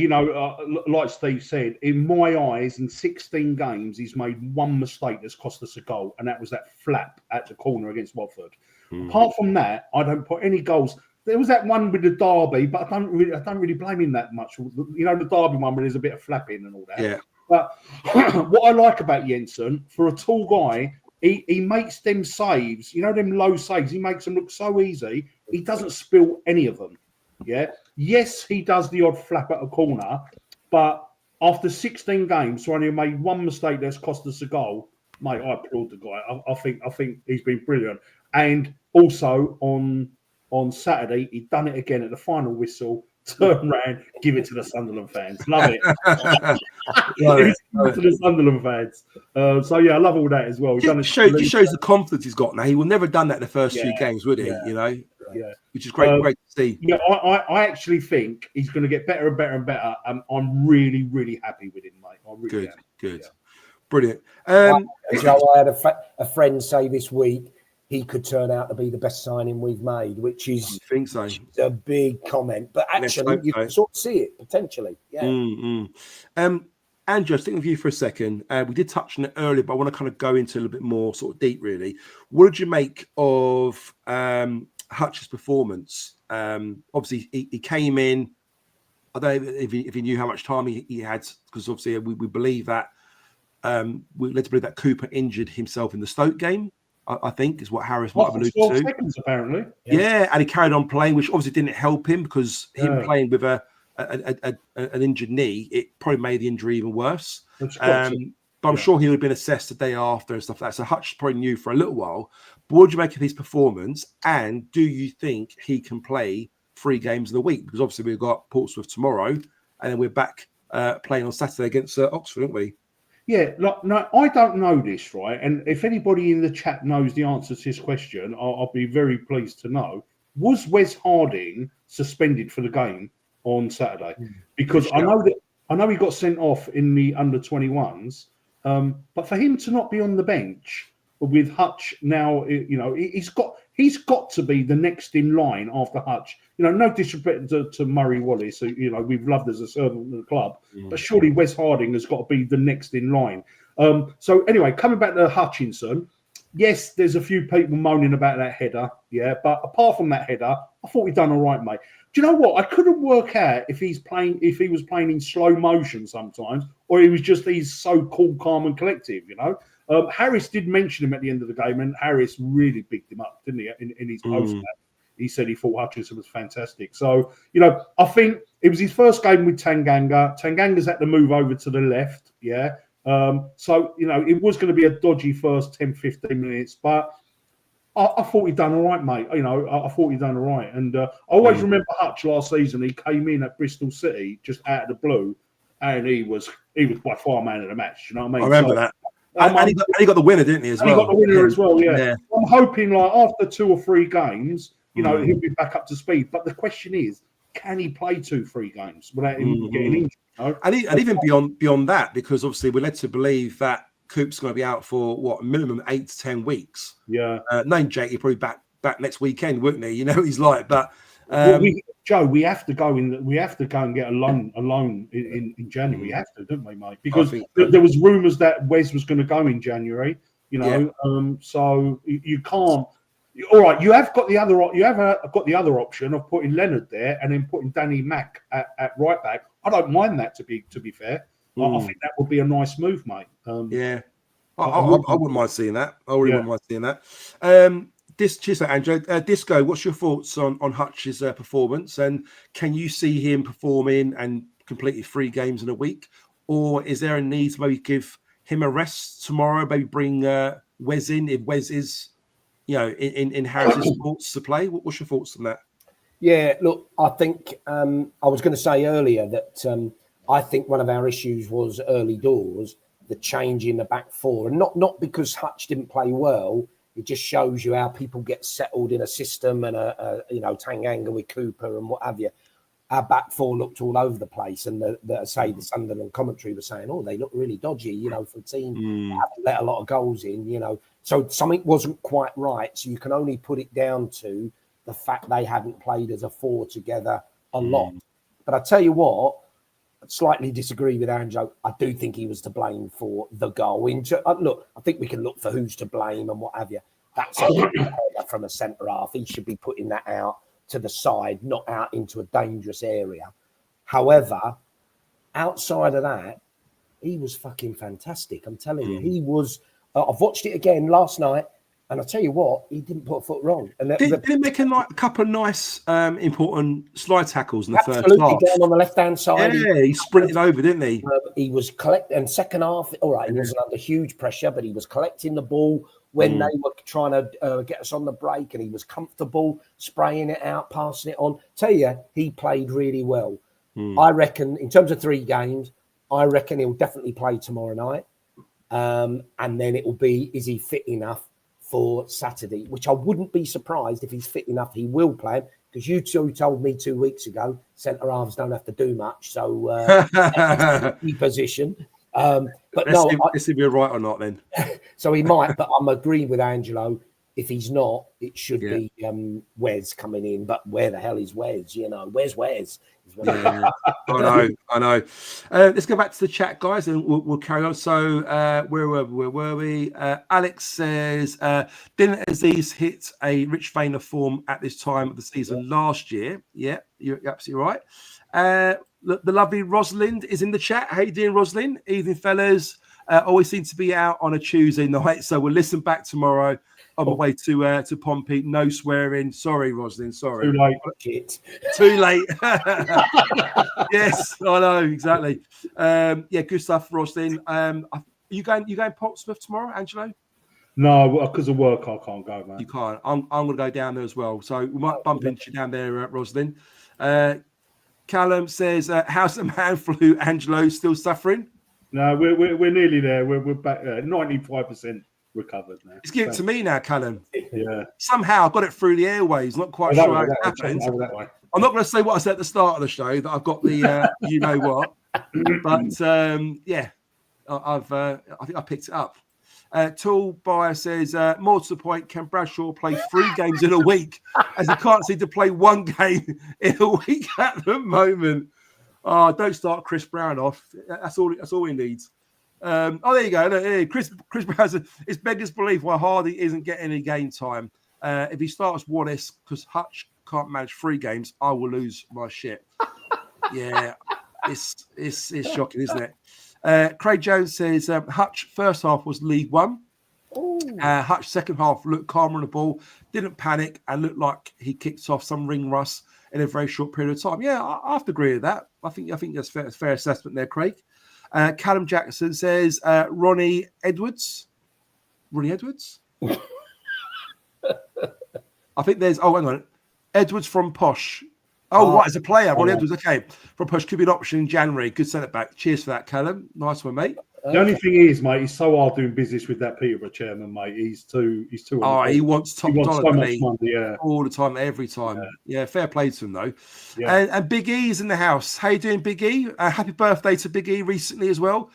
like Steve said, in my eyes, in 16 games, he's made one mistake that's cost us a goal, and that was that flap at the corner against Watford. Apart from that, I don't put any goals. There was that one with the Derby, but I don't really blame him that much. The Derby one where there's a bit of flapping and all that. Yeah. But what I like about Jensen, for a tall guy, he makes them saves, them low saves. He makes them look so easy. He doesn't spill any of them. Yeah. Yes, he does the odd flap at a corner, but after 16 games, so only made one mistake that's cost us a goal, mate, I applaud the guy. I think he's been brilliant. And also on Saturday, he'd done it again at the final whistle. Turn around, give it to the Sunderland fans. Love it. To the Sunderland fans. So yeah, I love all that as well. Just shows the confidence he's got now. He would never have done that in the first few games, would he? Yeah, you know, yeah, which is great to see. Yeah, I actually think he's going to get better and better and better. I'm really, really happy with him, mate. I'm really happy. Good, yeah. Brilliant. Joe, I had a friend say this week he could turn out to be the best signing we've made, which is think so. A big comment. But actually, you can sort of see it potentially. Yeah. Andrew, sticking with you for a second. We did touch on it earlier, but I want to kind of go into a little bit more sort of deep, really. What did you make of Hutch's performance? Obviously, he came in. I don't know if he knew how much time he had, because obviously we believe that we led to believe that Cooper injured himself in the Stoke game. I think is what Harris might have alluded 12 to. seconds, apparently. Yeah, and he carried on playing, which obviously didn't help him, because him playing with an injured knee, it probably made the injury even worse. But I'm sure he would have been assessed the day after and stuff like that. So Hutch probably knew for a little while. But what do you make of his performance? And do you think he can play 3 games in a week? Because obviously we've got Portsmouth tomorrow, and then we're back playing on Saturday against Oxford, aren't we? Yeah, no, I don't know this, right? And if anybody in the chat knows the answer to this question, I'll be very pleased to know. Was Wes Harding suspended for the game on Saturday? Because I know he got sent off in the under-21s, but for him to not be on the bench with Hutch now, he's got to be the next in line after Hutch. No disrespect to Murray Wallace, who, we've loved as a servant of the club, but surely Wes Harding has got to be the next in line. So anyway, coming back to Hutchinson, yes, there's a few people moaning about that header, but apart from that header, I thought he'd done all right, mate. Do you know what? I couldn't work out if he was playing in slow motion sometimes, or he's so cool, calm, and collective. Harris did mention him at the end of the game, and Harris really bigged him up, didn't he? In his post, he said he thought Hutchinson was fantastic. So, I think it was his first game with Tanganga. Tanganga's had to move over to the left, So, it was going to be a dodgy first 10, 15 minutes, but I thought he'd done all right, mate. I thought he'd done all right. And I always remember Hutch last season. He came in at Bristol City just out of the blue, and he was by far man of the match. You know what I mean? I remember that. And he got the winner, didn't he, as well? He got the winner as well, yeah. I'm hoping, after 2 or 3 games, he'll be back up to speed. But the question is, can he play 2-3 games without him getting injured? And even beyond that, because obviously we're led to believe that Coop's going to be out for minimum 8 to 10 weeks. Yeah. Knowing Jake, he'll probably back next weekend, wouldn't he? He's like, but Joe, we have to go and get a loan in January. We have to, don't we, mate? Because there was rumours that Wes was going to go in January. So you can't. All right, you have got the other option of putting Leonard there and then putting Danny Mack at right back. I don't mind that, to be fair. I think that would be a nice move, mate. I wouldn't mind seeing that. I really wouldn't mind seeing that. Cheers, Andrew. Disco, what's your thoughts on Hutch's performance? And can you see him performing and completing 3 games in a week? Or is there a need to maybe give him a rest tomorrow? Maybe bring Wes in if Wes is, in Harris's thoughts to play? What's your thoughts on that? Yeah, look, I think I was going to say earlier that I think one of our issues was early doors, the change in the back 4. And not because Hutch didn't play well. It just shows you how people get settled in a system and Tanganga with Cooper and what have you. Our back 4 looked all over the place, and the Sunderland commentary was saying, "Oh, they look really dodgy," for a team that haven't let a lot of goals in, So something wasn't quite right. So you can only put it down to the fact they hadn't played as a 4 together a lot. But I tell you what, I slightly disagree with Anjo. I do think he was to blame for the goal. Look, I think we can look for who's to blame and what have you. That's from a centre half. He should be putting that out to the side, not out into a dangerous area. However, outside of that, he was fucking fantastic. I'm telling you, he was. I've watched it again last night, and I'll tell you what, he didn't put a foot wrong. And did he make a couple of nice, important slide tackles in the first half? Absolutely, down on the left-hand side. Yeah, he sprinted over, didn't he? He was collecting, and second half, all right, he wasn't under huge pressure, but he was collecting the ball when they were trying to get us on the break, and he was comfortable spraying it out, passing it on. Tell you, he played really well. I reckon, in terms of 3 games, I reckon he'll definitely play tomorrow night. And then it will be, is he fit enough for Saturday? Which I wouldn't be surprised if he's fit enough. He will play him, because you two told me 2 weeks ago centre halves don't have to do much. So key position. But let's see if you're right or not then. So he might, but I'm agreeing with Angelo. If he's not, it should be Wes coming in. But where the hell is Wes? Where's Wes? I know. Let's go back to the chat, guys, and we'll carry on. So where were we? Alex says, didn't Aziz hit a rich vein of form at this time of the season last year? Yeah, you're absolutely right. The lovely Rosalind is in the chat. How you doing, Rosalind? Evening, fellas. Always seem to be out on a Tuesday night, so we'll listen back tomorrow on my way to Pompey. No swearing. Sorry, Rosalind. Sorry. Too late. Shit. Too late. Yes, I know exactly. Good stuff, Rosalind. You going Portsmouth tomorrow, Angelo? No, because of work, I can't go, man. You can't. I'm going to go down there as well, so we might bump into you down there, Rosalind. Callum says, "How's the man flu, Angelo? Still suffering?" No, we're nearly there. We're back there. 95% recovered now. It's given to me now, Callum. Yeah. Somehow I got it through the airways. Not quite sure how it happened. That I'm not going to say what I said at the start of the show, that I've got the you know what, but I think I picked it up. Tool Buyer says, more to the point, can Bradshaw play 3 games in a week, as he can't seem to play 1 game in a week at the moment? Oh, don't start Chris Brown off. That's all he needs. There you go. Look, Chris Brown says, it's beggars belief why Hardy isn't getting any game time. If he starts Wallace, because Hutch can't manage 3 games, I will lose my shit. Yeah, it's shocking, isn't it? Craig Jones says, Hutch first half was League One. Hutch second half looked calmer on the ball, didn't panic, and looked like he kicked off some ring rust in a very short period of time. Yeah, I have to agree with that. I think that's fair assessment there, Craig. Callum Jackson says, Ronnie Edwards. I think there's, hang on. Edwards from Posh. Right, as a player. Ronnie Edwards, okay. From Posh could be an option in January. Good send it back. Cheers for that, Callum. Nice one, mate. The only thing is, mate, he's so hard doing business with that Peterborough chairman, mate. He's too. He wants top dollar, so much money, yeah, all the time, every time. Yeah, fair play to him though. Yeah. And Big E's in the house. How you doing, Big E? Happy birthday to Big E recently as well.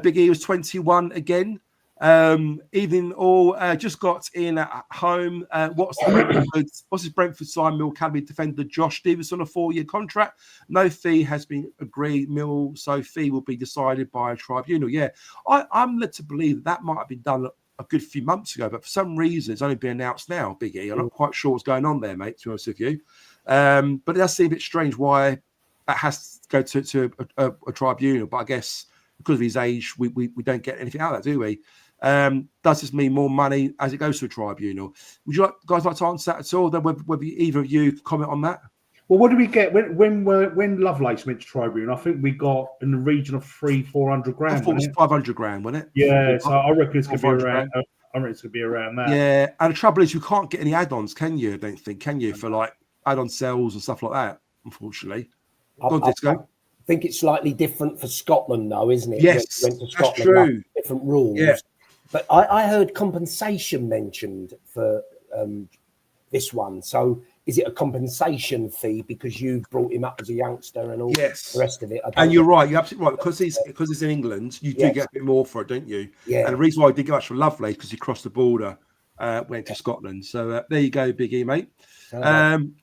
Big E was 21 again. Evening all. Just got in at home. What's his Brentford side? Mill Academy defender Josh Davis on a 4-year contract. No fee has been agreed. So fee will be decided by a tribunal. Yeah, I'm led to believe that might have been done a good few months ago, but for some reason it's only been announced now. Big E, I'm not quite sure what's going on there, mate. To be honest with you, but it does seem a bit strange why that has to go to a tribunal. But I guess because of his age, we don't get anything out of that, do we? Does this mean more money as it goes to a tribunal? Would you guys like to answer that at all? Then whether either of you comment on that? Well, what do we get when Lovelace went to tribunal? I think we got in the region of 300-400 grand. I thought it was 500 grand, wasn't it? Yeah, so I reckon it's going to be around. I reckon it's going to be around that. Yeah, and the trouble is you can't get any add-ons, can you? I don't think, can you, for like add-on sales and stuff like that? Unfortunately, I think it's slightly different for Scotland, though, isn't it? Yes, went to Scotland, that's true. Different rules. Yeah. But I heard compensation mentioned for this one. So is it a compensation fee because you brought him up as a youngster and all the rest of it? And you're right. You're absolutely right. Because he's in England, you do get a bit more for it, don't you? Yeah. And the reason why I did get much for Lovelace because he crossed the border, went to Scotland. So there you go, Big E, mate. Callum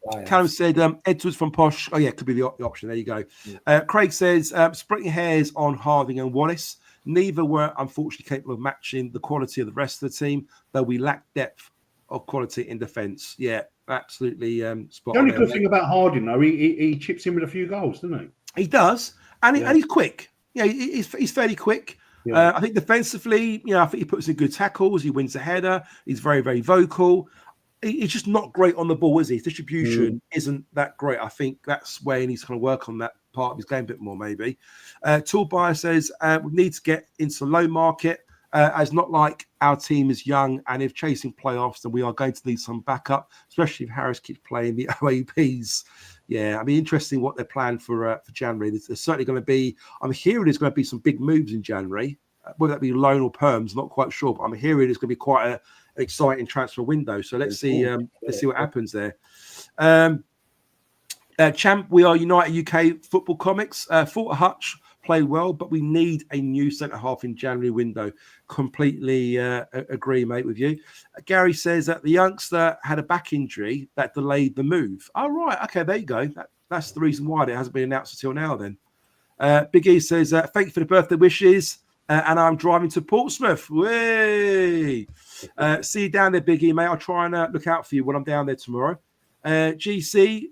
said Edwards from Posh. Oh, yeah, could be the option. There you go. Yeah. Craig says splitting hairs on Harding and Wallace. Neither were unfortunately capable of matching the quality of the rest of the team, though we lack depth of quality in defence. Yeah, absolutely spot on. The only good thing about Harding, though, he chips in with a few goals, doesn't he? He does, and he's quick. Yeah, he's fairly quick. Yeah. I think defensively, I think he puts in good tackles. He wins the header. He's very, very vocal. He's just not great on the ball, is he? His distribution isn't that great. I think that's where he needs to kind of work on that part of his game a bit more, maybe. Tool Buyer says we need to get into low market as not like our team is young, and if chasing playoffs, then we are going to need some backup, especially if Harris keeps playing the OAPs. Yeah, I mean, interesting what they're planned for January. There's certainly going to be. I'm hearing there's going to be some big moves in January. Whether that be loan or perms, not quite sure. But I'm hearing it's going to be quite an exciting transfer window. So let's see. Let's see what happens there. Champ, we are United UK Football Comics. Thought Hutch played well, but we need a new centre half in January window. Completely agree, mate, with you. Gary says that the youngster had a back injury that delayed the move. Oh, right. Okay, there you go. That's the reason why it hasn't been announced until now then. Big E says, thank you for the birthday wishes. And I'm driving to Portsmouth. Way. See you down there, Big E, mate. I'll try and look out for you when I'm down there tomorrow. GC,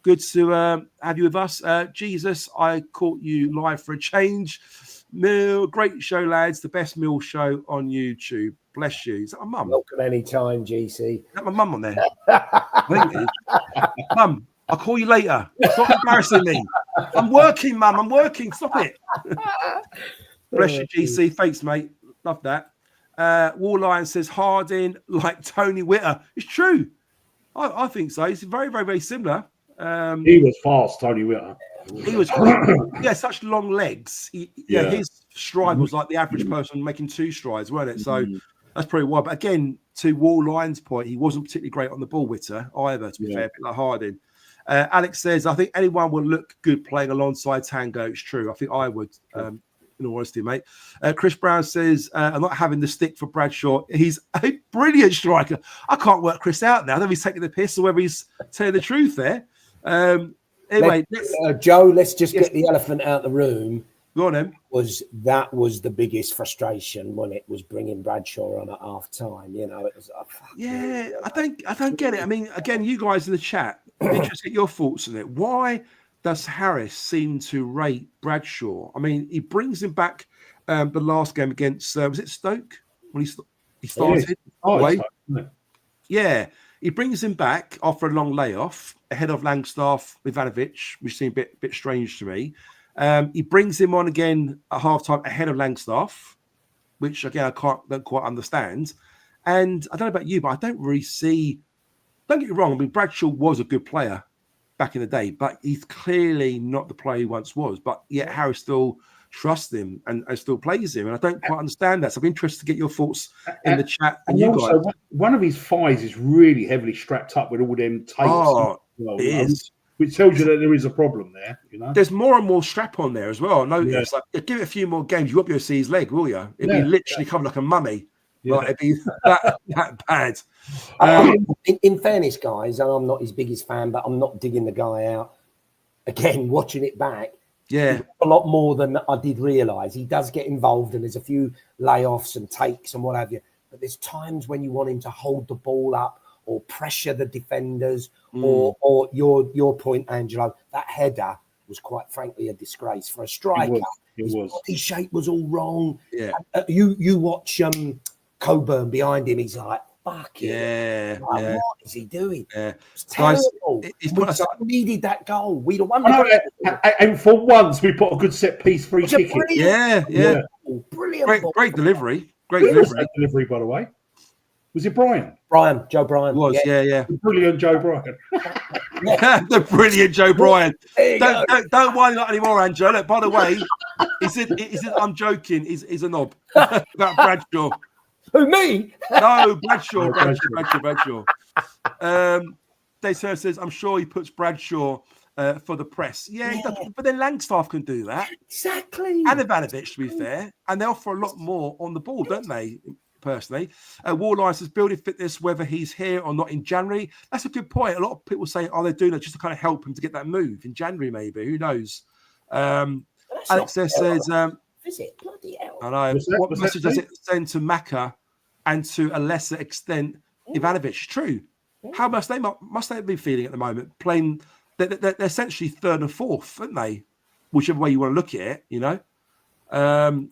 good to have you with us. Jesus, I caught you live for a change. Mill, great show, lads. The best Mill show on YouTube. Bless you. Is that my mum? Welcome any time, GC. Is that my mum on there? I think it is. Mum, I'll call you later. Stop embarrassing me. I'm working, Mum. I'm working. Stop it. Bless you, GC. Thanks, mate. Love that. Wall Lion says Harding like Tony Witter. It's true. I think so. It's very, very, very similar. He was fast, Tony Witter. He was, such long legs. His stride was like the average person making 2 strides, weren't it? So that's probably why. But again, to Wall Lion's point, he wasn't particularly great on the ball, Witter, either, to be fair, a bit like Harding. Alex says, I think anyone will look good playing alongside Tango. It's true. I think I would. In all honesty, mate. Chris Brown says, I'm not having the stick for Bradshaw. He's a brilliant striker. I can't work Chris out now. I don't know if he's taking the piss or whether he's telling the truth there. Anyway, Joe, let's just get the elephant out of the room. Go on, then. That was the biggest frustration when it was bringing Bradshaw on at half time. You know, it was. I don't get it. I mean, again, you guys in the chat, interested to get your thoughts on it. Why does Harris seem to rate Bradshaw? I mean, he brings him back the last game against, was it Stoke? When he started? Yeah, he brings him back after a long layoff ahead of Langstaff, Ivanovic, which seemed a bit strange to me. He brings him on again at halftime ahead of Langstaff, which, again, I don't quite understand. And I don't know about you, but I don't really see... Don't get me wrong, I mean, Bradshaw was a good player back in the day, but he's clearly not the player he once was. But yet Harris still trusts him and still plays him, and I don't quite understand that. So I'm interested to get your thoughts in the chat. And you also, guys, one of his thighs is really heavily strapped up with all them tapes. Oh, it is. Which tells you that there is a problem there. You know, there's more and more strap on there as well. Notice, like, give it a few more games, you won't be able to see his leg, will you? It'd be literally covered like a mummy. Yeah. Like, it'd be that bad. In fairness, guys, and I'm not his biggest fan, but I'm not digging the guy out. Again, watching it back, a lot more than I did realise. He does get involved, and there's a few layoffs and takes and what have you. But there's times when you want him to hold the ball up or pressure the defenders, or your point, Angelo, that header was quite frankly a disgrace for a striker. His body shape was all wrong. Yeah, you watch Coburn behind him. He's like, fuck it. What is he doing? Yeah. It's terrible. Guys, we needed that goal. We'd have won. And for once, we put a good set piece free kick. Yeah. Brilliant. Great delivery. Great delivery, by the way. Was it Brian? Joe Bryan. Was, yeah. The brilliant Joe Bryan. The brilliant Joe Bryan. Don't whine like anymore, Angelo. Look, by the way, he said, I'm joking. He's a knob about Bradshaw. Who, me? No, Bradshaw. Dave says, I'm sure he puts Bradshaw for the press. Yeah, he does. But then Langstaff can do that. Exactly. And Ivanovic, to be fair. And they offer a lot more on the ball, don't they? Personally, Warline says building fitness, whether he's here or not in January. That's a good point. A lot of people say, "Are they doing that just to kind of help him to get that move in January? Maybe, who knows?" Alex says, "Visit, bloody hell!" I know. What message does it send to Maka and to a lesser extent Ivanovic? True. Yeah. How must they be feeling at the moment? Playing, they're essentially third and fourth, aren't they? Whichever way you want to look at it, you know.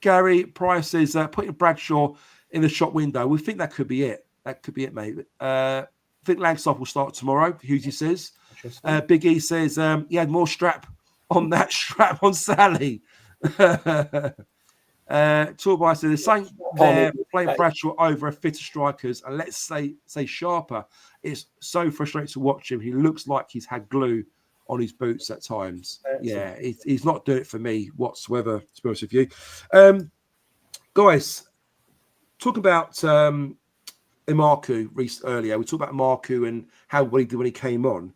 Gary Price says putting Bradshaw in the shop window. We think that could be it. That could be it, mate. I think Langstaff will start tomorrow, Husey says. Big E says he had more strap on that strap on Sally. Torbay said there's something there playing Bradshaw over a fitter strikers, and let's say Sharper. It's so frustrating to watch him. He looks like he's had glue on his boots at times. Yeah, he's not doing it for me whatsoever, to be honest with you. Guys, talk about Imarku earlier. We talked about Imarku and how well he did when he came on.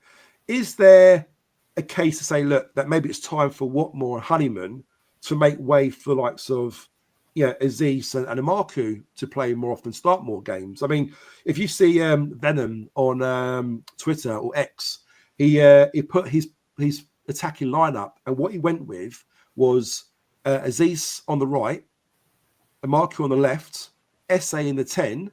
Is there a case to say, look, that maybe it's time for Watmore and Honeyman to make way for the likes of Aziz and Imarku to play more often, start more games? I mean, if you see Venom on Twitter or X, he put his attacking lineup, and what he went with was Aziz on the right, Imarku on the left, SA in the 10,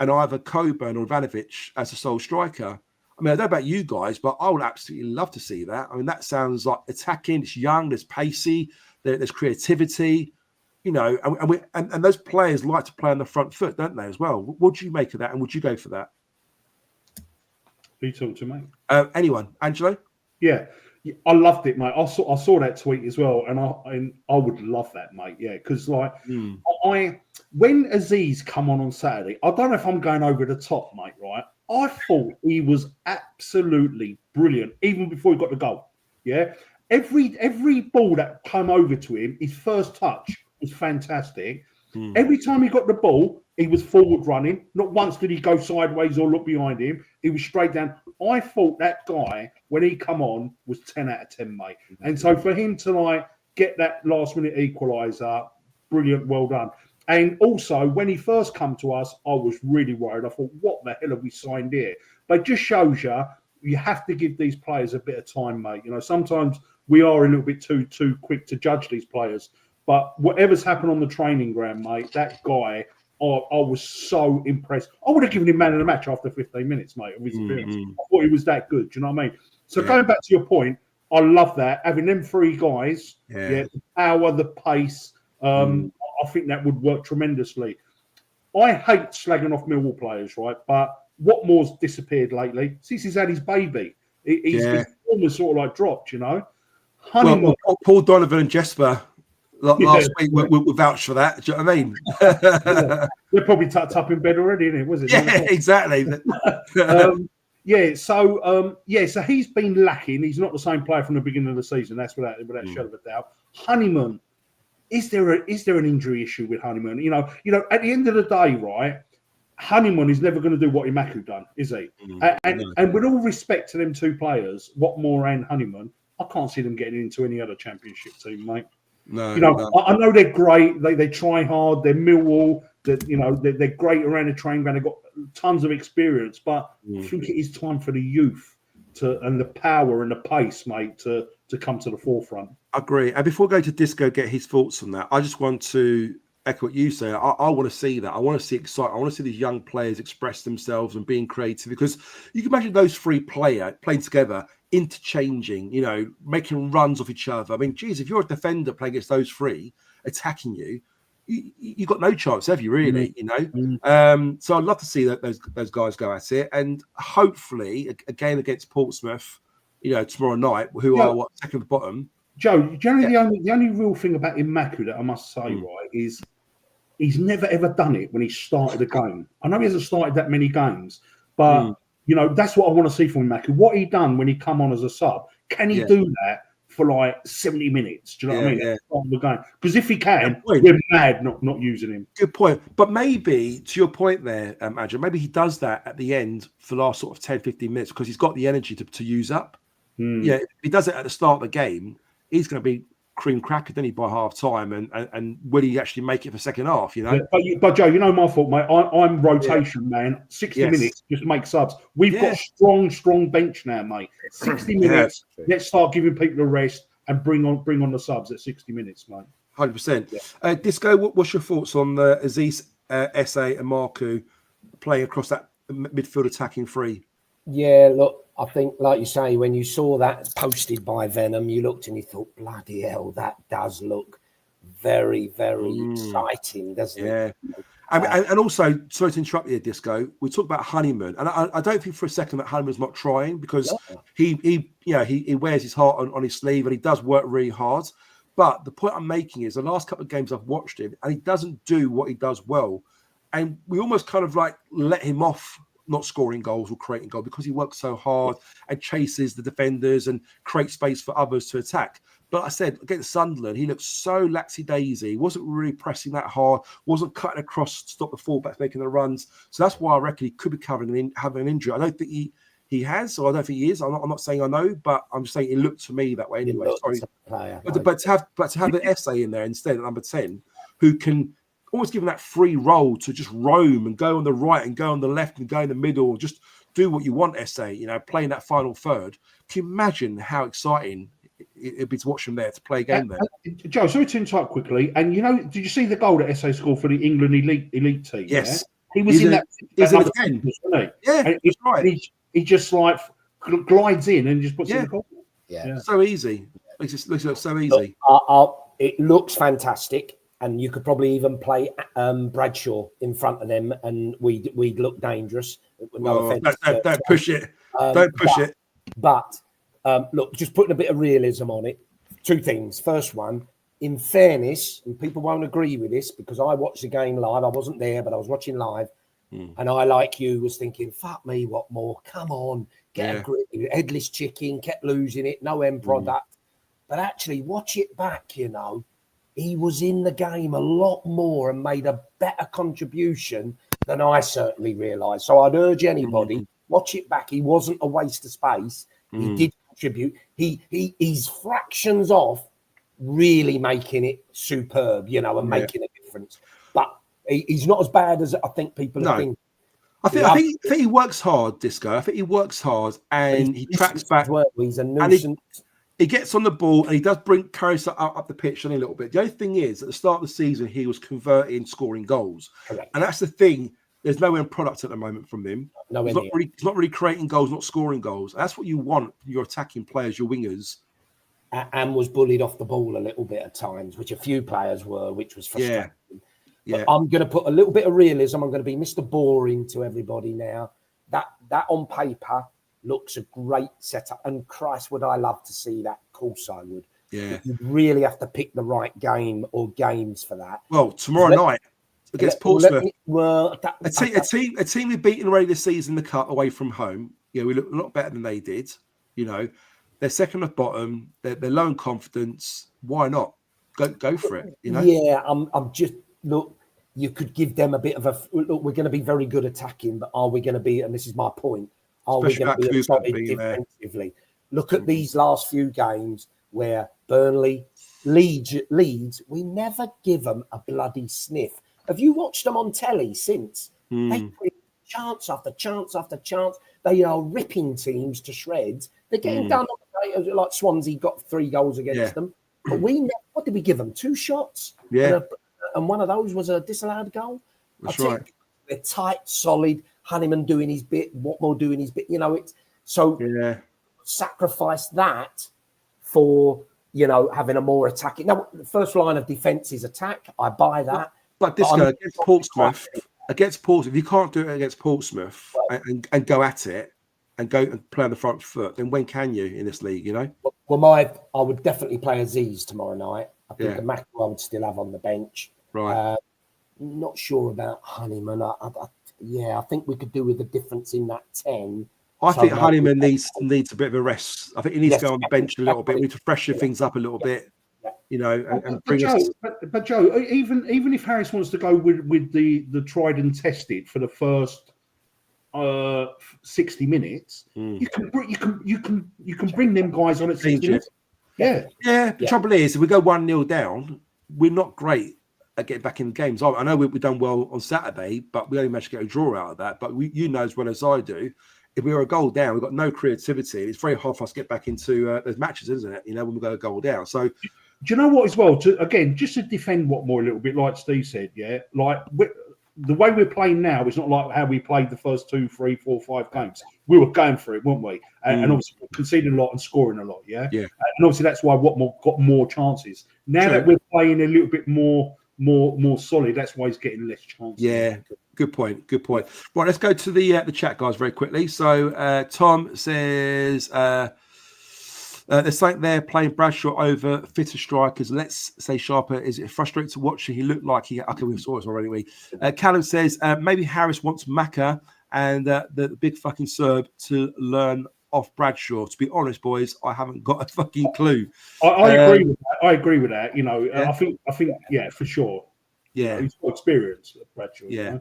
and either Coburn or Ivanovic as a sole striker. I mean, I don't know about you guys, but I would absolutely love to see that. I mean, that sounds like attacking. It's young, there's pacey, there's creativity, and those players like to play on the front foot, don't they, as well? What do you make of that, and would you go for that? Who talked to me? Anyone. Angelo? Yeah, I loved it, mate. I saw that tweet as well, and I would love that, mate. Yeah, because when Aziz come on Saturday, I don't know if I'm going over the top, mate. Right? I thought he was absolutely brilliant, even before he got the goal. Yeah, every ball that came over to him, his first touch was fantastic. Every time he got the ball, he was forward running. Not once did he go sideways or look behind him. He was straight down. I thought that guy, when he come on, was 10 out of 10, mate. And so for him to get that last minute equaliser, brilliant, well done. And also, when he first come to us, I was really worried. I thought, what the hell have we signed here? But it just shows you have to give these players a bit of time, mate. Sometimes we are a little bit too quick to judge these players. But whatever's happened on the training ground, mate, that guy, I was so impressed. I would have given him man of the match after 15 minutes, mate, of his appearance. I thought he was that good. Do you know what I mean? So going back to your point, I love that. Having them three guys, the power, the pace, I think that would work tremendously. I hate slagging off Millwall players, right? But Watmore's disappeared lately. Since he's had his baby, his almost sort of dropped, Honeyman. Well, Paul Donovan and Jesper last week we vouched for that. Do you know what I mean? They're probably tucked up in bed already, isn't it? Was it? Yeah, exactly. So he's been lacking. He's not the same player from the beginning of the season. That's without a shadow of a doubt. Honeyman, is there an injury issue with Honeyman? At the end of the day, right? Honeyman is never going to do what Imaku done, is he? And with all respect to them two players, Watmore and Honeyman, I can't see them getting into any other championship team, mate. No, I know they're great. They try hard. They're Millwall. They're great around the training ground. They've got tons of experience. But I think it is time for the youth and the power and the pace, mate, to come to the forefront. I agree. And before we go to Disco, get his thoughts on that, I just want to echo what you say. I want to see that. I want to see excitement. I want to see these young players express themselves and being creative, because you can imagine those three playing together, interchanging, making runs off each other. I mean, geez, if you're a defender playing against those three, attacking you've got no chance, have you, really? So I'd love to see those guys go at it. And hopefully, a game against Portsmouth, tomorrow night, who are second at the bottom. Joe, generally the only real thing about Imaku that I must say, right, is he's never ever done it when he started a game. I know he hasn't started that many games, but that's what I want to see from Imaku. What he done when he come on as a sub, can he do that for 70 minutes? Do you know what I mean? Start the game. Because if he can, we're mad not using him. Good point. But maybe, to your point there, Andrew, maybe he does that at the end for the last sort of 10, 15 minutes because he's got the energy to use up. Yeah, if he does it at the start of the game, he's going to be cream cracker, then he by half time, and will he actually make it for second half? But Joe, my fault, mate. I'm rotation man. 60 minutes, just make subs. We've got strong bench now, mate. 60 minutes. Let's start giving people a rest and bring on the subs at 60 minutes, mate. 100%. Disco, what's your thoughts on the Aziz, SA, and Marku playing across that midfield attacking three? Yeah, look, I think, like you say, when you saw that posted by Venom, you looked and you thought, bloody hell, that does look very, very exciting, doesn't it? And also, sorry to interrupt you, Disco, we talked about Honeyman, and I don't think for a second that Honeyman's not trying, because he wears his heart on his sleeve and he does work really hard. But the point I'm making is the last couple of games I've watched him, and he doesn't do what he does well. And we almost kind of like let him off not scoring goals or creating goals because he works so hard and chases the defenders and creates space for others to attack. But I said, against Sunderland, he looked so laxy-daisy. He wasn't really pressing that hard, wasn't cutting across to stop the fullbacks making the runs. So that's why I reckon he could be having an injury. I don't think he has, or I don't think he is. I'm not saying I know, but I'm just saying it looked to me that way anyway. Sorry. But to have an essay in there instead at number 10, who can almost give him that free role to just roam and go on the right and go on the left and go in the middle and just do what you want, essay, playing that final third. Can you imagine how exciting it'd be to watch him there, to play a game there? Joe, sorry to interrupt quickly. And did you see the goal that SA scored for the England elite team? Yes. Yeah? He was in that. He's in number the 10. 10, wasn't he? Yeah, that's right. He just like glides in and just puts it in the corner. Yeah. So easy. It just looks so easy. It looks fantastic. And you could probably even play Bradshaw in front of them, and we'd look dangerous. No offense. Don't push it. Don't push it. But look, just putting a bit of realism on it. Two things. First one, in fairness, and people won't agree with this because I watched the game live. I wasn't there, but I was watching live. And I, like you, was thinking, fuck me, what more? Come on, get a grip. Headless chicken, kept losing it, no end product. But actually, watch it back, he was in the game a lot more and made a better contribution than I certainly realised. So I'd urge anybody, watch it back. He wasn't a waste of space. He did contribute. He's fractions off really making it superb, and making a difference. But he's not as bad as I think people are thinking. I think he works hard, Disco. I think he works hard and he tracks back. Well. He's a nuisance. He gets on the ball and he does carry up the pitch a little bit. The only thing is, at the start of the season, he was converting, scoring goals. Correct. And that's the thing. There's no end product at the moment from him. He's not really creating goals, not scoring goals. That's what you want from your attacking players, your wingers. And was bullied off the ball a little bit at times, which a few players were, which was frustrating. Yeah. But I'm going to put a little bit of realism. I'm going to be Mr. Boring to everybody now. That on paper looks a great setup. And Christ, would I love to see that? Of course I would. Yeah. You'd really have to pick the right game or games for that. Well, tomorrow night against Portsmouth. A team we've beaten already this season in the cup away from home. We look a lot better than they did. They're second at bottom. They're low in confidence. Why not? Go for it. Yeah, I'm just look. You could give them a bit of a look. We're going to be very good attacking, but are we going to be? And this is my point. Are we going to be solid defensively? Look at these last few games where Burnley, Leeds, we never give them a bloody sniff. Have you watched them on telly since? They create chance after chance after chance. They are ripping teams to shreds. They're getting done. Like Swansea got 3 goals against them. But what did we give them? 2 shots? Yeah. And one of those was a disallowed goal. That's right. They're tight, solid. Honeyman doing his bit, Watmore doing his bit. It's so sacrifice that for having a more attacking. Now, the first line of defence is attack. I buy that. But Disco against Portsmouth, you can't do it against Portsmouth and go at it and go and play on the front foot. Then when can you in this league? Well, I would definitely play Aziz tomorrow night. I think the Mackerel I would still have on the bench. Right. Not sure about Honeyman. I think we could do with a difference in that 10. I think Honeyman needs a bit of a rest. I think he needs to go on the bench a little bit. We need to freshen things up a little bit, and bring us. But Joe, even if Harris wants to go with the tried and tested for the first 60 minutes, you can bring them guys on at 60 minutes. Yeah. The trouble is, if we go 1-0 down, we're not great at getting back in the games. I know we've done well on Saturday, but we only managed to get a draw out of that. But you know as well as I do, if we were a goal down, we've got no creativity. It's very hard for us to get back into those matches, isn't it? When we go a goal down. So, do you know what as well? Just to defend Watmore a little bit, like Steve said, the way we're playing now is not like how we played the first 2, 3, 4, 5 games. We were going for it, weren't we? And obviously conceding a lot and scoring a lot, yeah? And obviously that's why Watmore got more chances. Now that we're playing a little bit more solid, that's why he's getting less chances. Yeah, good point. Right, let's go to the chat, guys, very quickly. So Tom says There's something there playing Bradshaw over fitter strikers. Let's say Sharper. Is it frustrating to watch? He looked like he. Okay, we saw it already. Callum says maybe Harris wants Macca and the big fucking Serb to learn off Bradshaw. To be honest, boys, I haven't got a fucking clue. I agree with that. I agree with that. You know, Yeah. I think, yeah, for sure. Yeah, you know, he's got experience, Bradshaw. yeah. You know?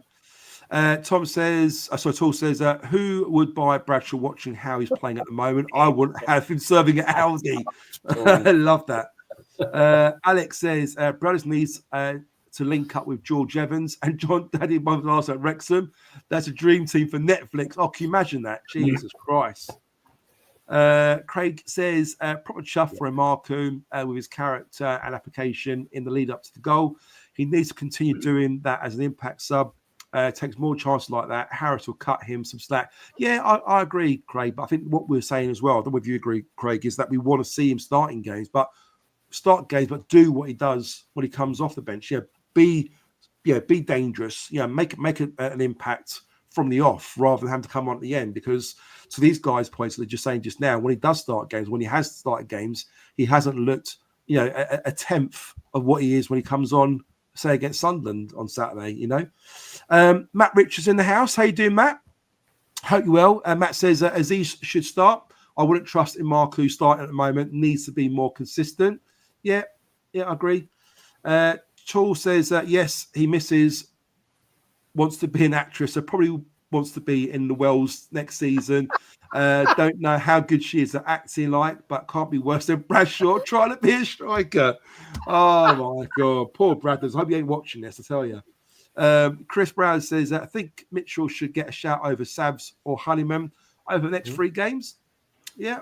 Tom says, Tall says, who would buy Bradshaw watching how he's playing at the moment? I wouldn't have him serving at Aldi. I love that. Alex says, Brothers needs to link up with George Evans and John Daddy Mother's at Wrexham. That's a dream team for Netflix. Oh, can you imagine that? Jesus Christ. Craig says, proper chuff for Marku with his character and application in the lead up to the goal. He needs to continue doing that as an impact sub. Takes more chances like that. Harris will cut him some slack. Yeah, I agree, Craig. But I think what we're saying as well, I don't know if you agree, Craig, is that we want to see him starting games, but do what he does when he comes off the bench. Be dangerous. Make an impact from the off rather than having to come on at the end. Because to these guys' points, they're just saying just now, when he does start games, when he has started games, he hasn't looked, a tenth of what he is when he comes on. Say against Sunderland on Saturday, Matt Richards in the house. How you doing, Matt? Hope you well. Matt says Aziz should start. I wouldn't trust in Marku starting at the moment. Needs to be more consistent. Yeah, I agree. Tall says yes, he wants to be an actress. So probably wants to be in the Wells next season. Don't know how good she is at acting but can't be worse than Bradshaw trying to be a striker. Oh my God, poor Bradders. I hope you ain't watching this, I tell you. Chris Brown says, I think Mitchell should get a shout over Sabs or Honeyman over the next 3 games. Yeah.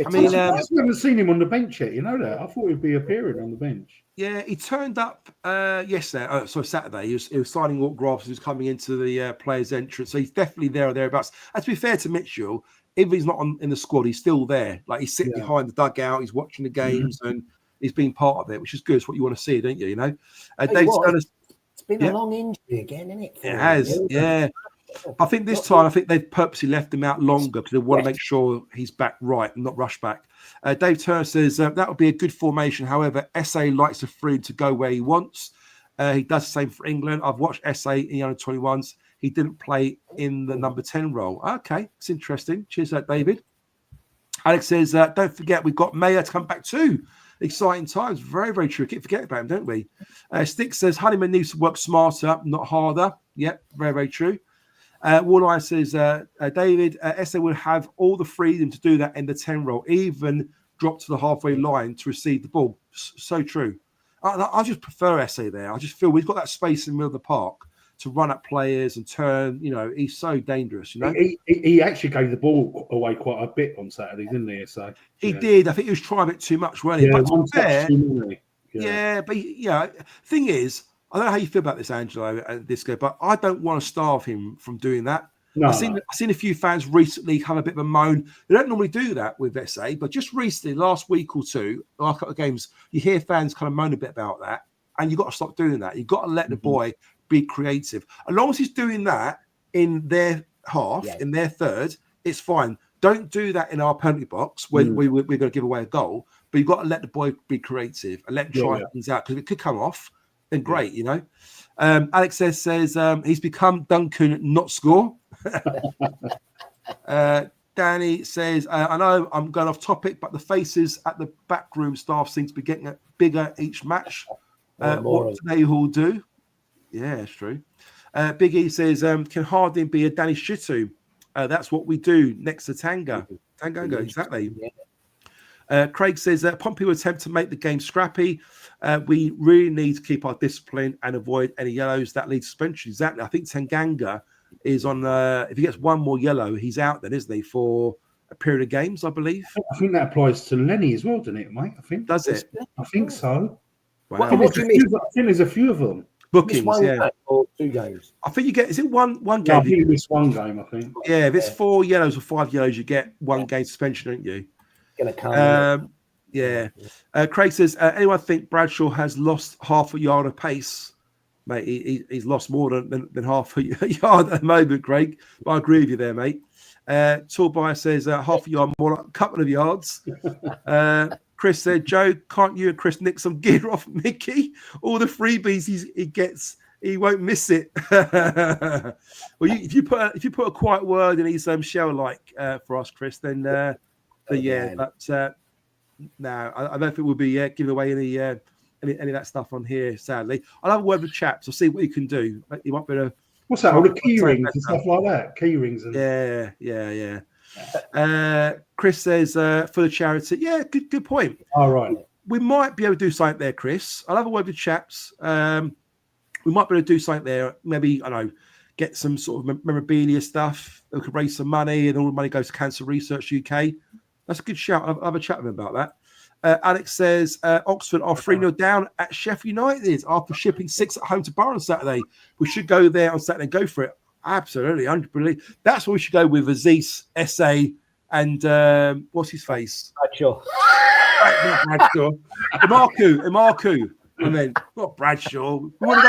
I mean, I haven't seen him on the bench yet. You know that? I thought he'd be appearing on the bench. Yeah, he turned up yesterday. Saturday. He was signing autographs. He was coming into the players' entrance. So he's definitely there or thereabouts. And to be fair to Mitchell, if he's not in the squad, he's still there. Like he's sitting behind the dugout. He's watching the games and he's being part of it, which is good. It's what you want to see, don't you? It's been a long injury again, isn't it? It has, yeah. I think this time, they've purposely left him out longer because they want to make sure he's back right and not rush back. Dave Turner says that would be a good formation. However, SA likes the free to go where he wants. He does the same for England. I've watched SA in the under-21s. He didn't play in the number 10 role. Okay, it's interesting. Cheers, David. Alex says, don't forget we've got Mayer to come back too. Exciting times. Very, very true. Keep forgetting about him, don't we? Stick says Honeyman needs to work smarter, not harder. Yep, very, very true. Walleye says, David, SA will have all the freedom to do that in the 10 role, even drop to the halfway line to receive the ball. So true. I just prefer SA there. I just feel we've got that space in the middle of the park to run at players and turn. He's so dangerous. He actually gave the ball away quite a bit on Saturday, didn't he? So he did. I think he was trying a bit too much, wasn't he? Yeah, but to be fair, but thing is, I don't know how you feel about this, Angelo and Disco, but I don't want to starve him from doing that. I've seen a few fans recently have a bit of a moan. They don't normally do that with SA, but just recently, last week or two, last couple of games, you hear fans kind of moan a bit about that, and you've got to stop doing that. You've got to let the boy be creative. As long as he's doing that in their half, in their third, it's fine. Don't do that in our penalty box when we're going to give away a goal, but you've got to let the boy be creative and let him try things out because it could come off. Then great, Alex says he's become Duncan, not score. Danny says, I know I'm going off topic, but the faces at the backroom staff seem to be getting bigger each match. What do they all do? Yeah, it's true. Big E says, can Harding be a Danny Shitu? That's what we do next to Tanganga, exactly. Craig says Pompey will attempt to make the game scrappy. We really need to keep our discipline and avoid any yellows that lead to suspension. Exactly. I think Tanganga is on. If he gets one more yellow, he's out then, isn't he, for a period of games, I believe. I think that applies to Lenny as well, doesn't it, mate? I think. Does it? I think so. Wow. I think there's a few of them. Bookings, or 2 games. I think you get. Is it one game? No, I think you miss one game. I think. Yeah, if it's 4 yellows or 5 yellows, you get 1 game suspension, don't you? Gonna come. Craig says, anyone think Bradshaw has lost half a yard of pace? Mate, he's lost more than half a yard at the moment, Craig. But I agree with you there, mate. Toolbuyer says half a yard more, like a couple of yards. Chris said, Joe, can't you and Chris nick some gear off Mickey? All the freebies he gets, he won't miss it. Well, if you put a quiet word in his shell like for us, Chris, then yeah. But no, I don't think we'll be giving away any of that stuff on here. Sadly, I'll have a word with chaps. I'll see what you can do. You might be able to. What's that? All the key rings and stuff like that. Key rings and yeah. Chris says for the charity. Yeah, good point. All right. We might be able to do something there, Chris. I'll have a word with chaps. We might be able to do something there. Maybe, I don't know, get some sort of memorabilia stuff. We could raise some money and all the money goes to Cancer Research UK. That's a good shout. I'll have a chat with him about that. Alex says Oxford are 3-0 down at Sheffield United after shipping 6 at home to Borough on Saturday. We should go there on Saturday and go for it. Absolutely, 100%. That's what we should go with Aziz, SA, and what's his face? Bradshaw. Not Bradshaw. Imarku. I mean, not Bradshaw. We want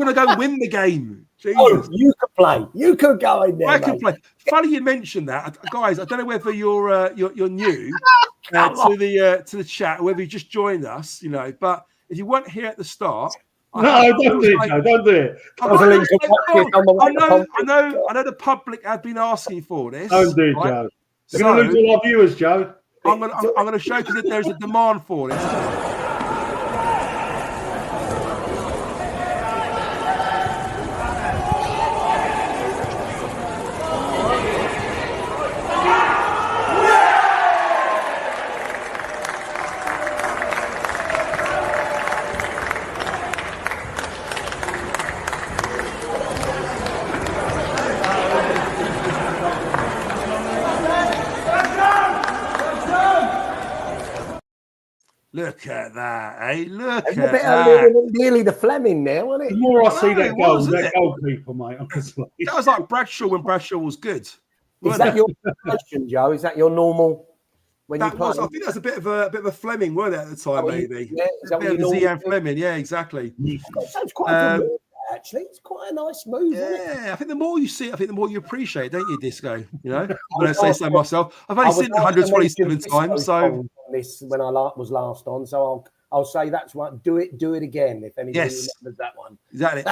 to go win the game. Jesus. Oh, you could play. You could go in there. I could play. Funny you mentioned that, guys. I don't know whether you're new to the chat, or whether you just joined us, But if you weren't here at the start, don't do it. I know the public have been asking for this. Don't do it, right? Joe. We're going to lose all our viewers, Joe. I'm going to show you that there's a demand for this. Look at that, eh? Look at that. Nearly the Fleming now, wasn't it? The more I see that goalkeeper, mate, honestly. That was like Bradshaw when Bradshaw was good. Is that your question, Joe? Is that your normal? When that you was, I think that was a bit of a Fleming, wasn't it, at the time, maybe? Yeah, is that what Zian Fleming, yeah, exactly. Sounds quite a good move, actually. It's quite a nice move, isn't it? Yeah, I think the more you see it, I think the more you appreciate it, don't you, Disco? I'm going to say so myself. I've only seen it 127 times, so this when I was last on, so I'll say that's what. Do it again if anybody remembers that one. Exactly.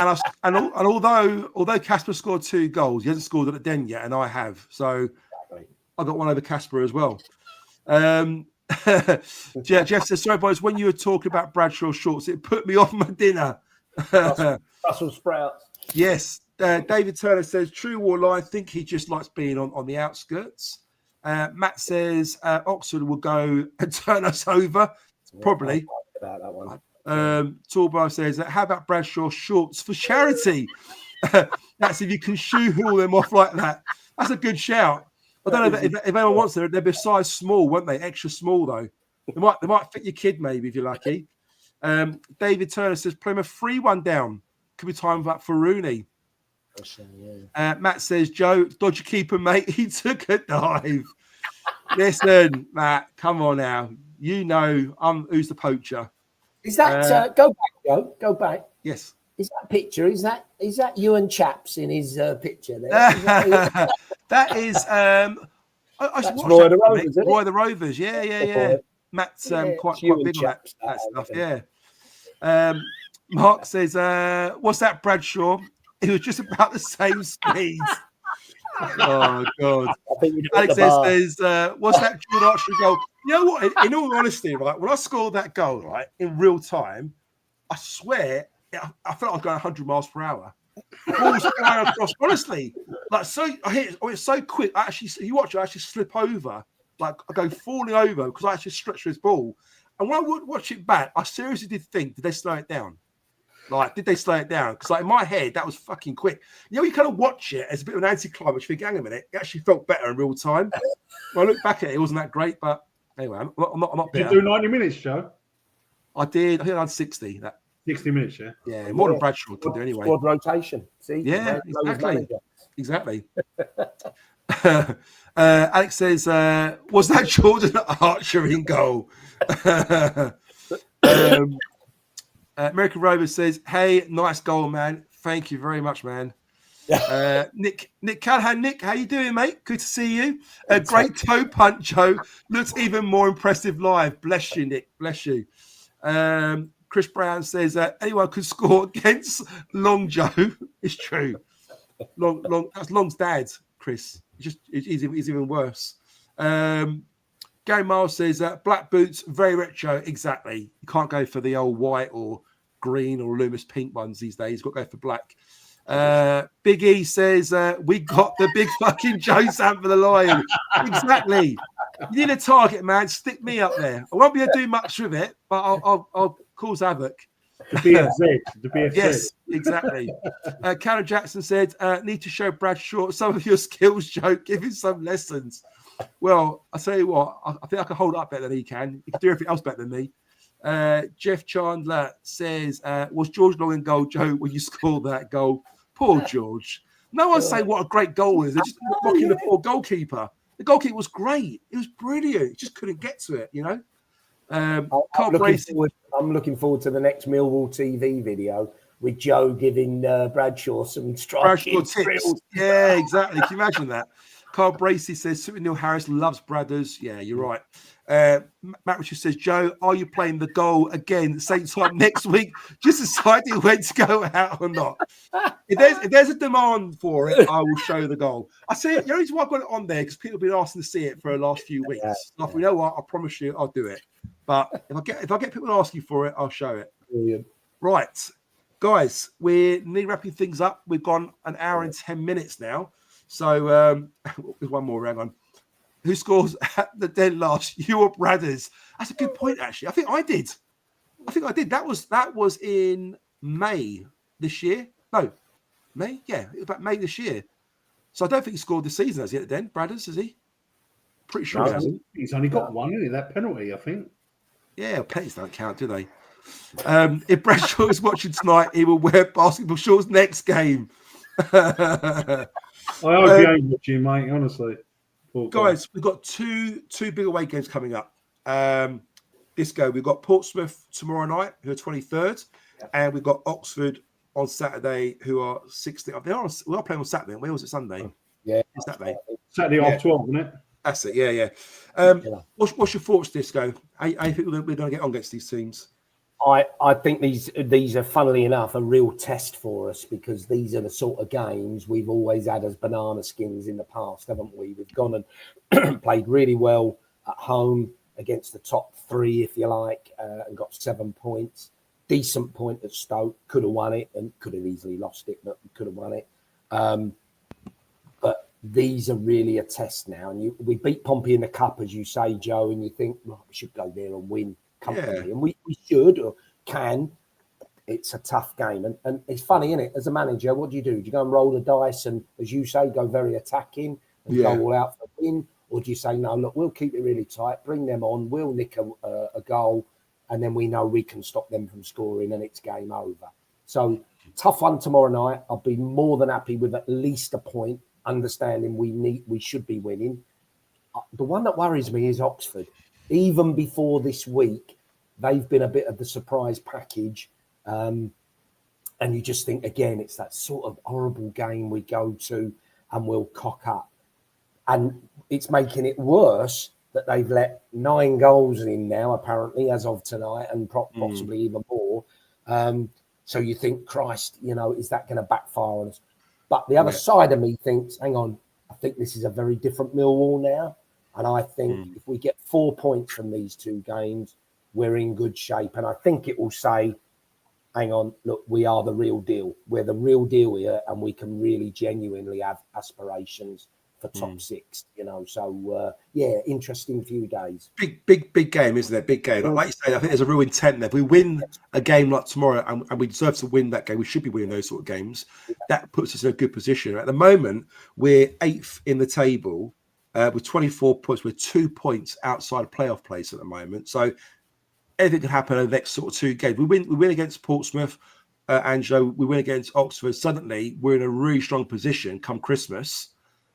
And although Casper scored 2 goals, he hasn't scored at the Den yet, and I have. So I got one over Casper as well. Jeff says, sorry boys, when you were talking about Bradshaw shorts, it put me off my dinner. Brussels sprouts. Yes. David Turner says, true Warline, I think he just likes being on the outskirts. Matt says Oxford will go and turn us over. Probably. About that one. Torbar says, how about Bradshaw shorts for charity? That's if you can shoehorn them off like that. That's a good shout. I don't know if anyone wants them. They'll be size small, won't they? Extra small though. They might fit your kid maybe if you're lucky. David Turner says Plymouth 3-1 down. Could be time for that for Rooney. Matt says Joe, dodgy keeper, mate. He took a dive. Listen, Matt, come on now. I'm who's the pocher. Is that go back, Joe? Go back. Yes. Is that picture? Is that you and Chaps in his picture there? That is that's Roy the Rovers, isn't it? Roy the Rovers, yeah. Matt's quite big on that stuff, yeah. Mark says, what's that, Bradshaw? It was just about the same speed. Oh, God. Alex says, what's that Jordan Archer goal? You know what? In all honesty, right, when I scored that goal, right, in real time, I swear, I felt like I was going 100 miles per hour. The ball was flying across, honestly. Like, so I hit it, it's so quick. I actually slip over. Like, I go falling over because I actually stretched this ball. And when I would watch it back, I seriously did think, did they slow it down? Like, did they slow it down? Because, like, in my head, that was fucking quick. You kind of watch it as a bit of an anticlimax. You think, hang a minute, it actually felt better in real time. When I look back at it, it wasn't that great, but anyway, I'm not Did you do 90 minutes, Joe? I did. I think I had 60. 60 minutes, yeah? Yeah, more than Bradshaw did anyway. Squad rotation. See? Yeah, exactly. Alex says, was that Jordan Archer in goal? American Rover says, hey, nice goal, man. Thank you very much, man. Nick Callahan, Nick, how you doing, mate? Good to see you. A great toe punch, Joe. Looks even more impressive live. Bless you, Nick. Bless you. Chris Brown says anyone could score against Long Joe. It's true. Long. That's Long's dad, Chris. He's even worse. Gary Miles says black boots, very retro. Exactly. You can't go for the old white or green or Loomis pink ones these days. You've got to go for black. Big E says we got the big fucking Joe Sam for the Lion. Exactly. You need a target, man. Stick me up there. I won't be able to do much with it, but I'll cause havoc. The BFZ. Yes, exactly. Karen Jackson said, need to show Brad Short some of your skills, Joe. Give him some lessons. Well, I'll tell you what, I think I can hold it up better than he can. He can do everything else better than me. Jeff Chandler says, was George Long in goal, Joe, when you scored that goal? Poor George. No one's saying what a great goal is. They're just mocking the poor goalkeeper. The goalkeeper was great. It was brilliant. He just couldn't get to it, you know. I'm looking forward to the next Millwall TV video with Joe giving Bradshaw some striking tips. Yeah, exactly. Can you imagine that? Carl Bracey says, Super Neil Harris loves Bradders. Yeah, you're right. Matt Richard says, Joe, are you playing the goal again same time next week? Just deciding when to go out or not. If there's a demand for it, I will show the goal. I say it. The only reason why I got it on there because people have been asking to see it for the last few weeks. So you know what? I promise you, I'll do it. But if I get people asking for it, I'll show it. Brilliant. Right, guys, we're nearly wrapping things up. We've gone an hour and 10 minutes now. So there's one more. Hang on. Who scores at the dead last? You or Bradders? That's a good point, actually. I think I did. That was in May this year. No, May. Yeah, it was about May this year. So I don't think he scored this season as yet. Then Bradders, has he? Pretty sure he hasn't. He's only got one, isn't he? That penalty, I think. Yeah, penalties don't count, do they? If Bradshaw is watching tonight, he will wear basketball shorts next game. I hope he ain't watching, mate. Honestly. Guys, we've got two big away games coming up. We've got Portsmouth tomorrow night, who are 23rd, and we've got Oxford on Saturday, who are 16th. We are playing on Saturday, aren't we? Or was it Sunday? Yeah, it's Saturday. Saturday half 12, isn't it? That's it. Yeah. What's your thoughts, Disco? How you think we're going to get on against these teams? I think these are, funnily enough, a real test for us because these are the sort of games we've always had as banana skins in the past, haven't we? We've gone and played really well at home against the top three, if you like, and got 7 points. Decent point at Stoke. Could have won it and could have easily lost it, but we could have won it. But these are really a test now. And we beat Pompey in the Cup, as you say, Joe, and you think, well, we should go there and win comfortably. Yeah. And we should or can. It's a tough game. And it's funny, isn't it? As a manager, what do? Do you go and roll the dice and, as you say, go very attacking and go all out for a win? Or do you say, no, look, we'll keep it really tight, bring them on, we'll nick a goal, and then we know we can stop them from scoring and it's game over. So tough one tomorrow night. I'll be more than happy with at least a point, understanding we should be winning. The one that worries me is Oxford. Even before this week, they've been a bit of the surprise package. And you just think, again, it's that sort of horrible game we go to and we'll cock up. And it's making it worse that they've let 9 goals in now, apparently, as of tonight, and possibly even more. So you think, Christ, is that going to backfire on us? But the other side of me thinks, hang on, I think this is a very different Millwall now. And I think if we get 4 points from these 2 games, we're in good shape. And I think it will say, hang on, look, we are the real deal. We're the real deal here, and we can really genuinely have aspirations for top 6, So, interesting few days. Big game, isn't it? Big game. Like you say, I think there's a real intent there. If we win a game like tomorrow and we deserve to win that game, we should be winning those sort of games. That puts us in a good position. At the moment, we're 8th in the table with 24 points. We're 2 points outside of playoff place at the moment. So anything can happen in the next sort of 2 games. We win against Portsmouth, Angelo. We win against Oxford. Suddenly, we're in a really strong position come Christmas.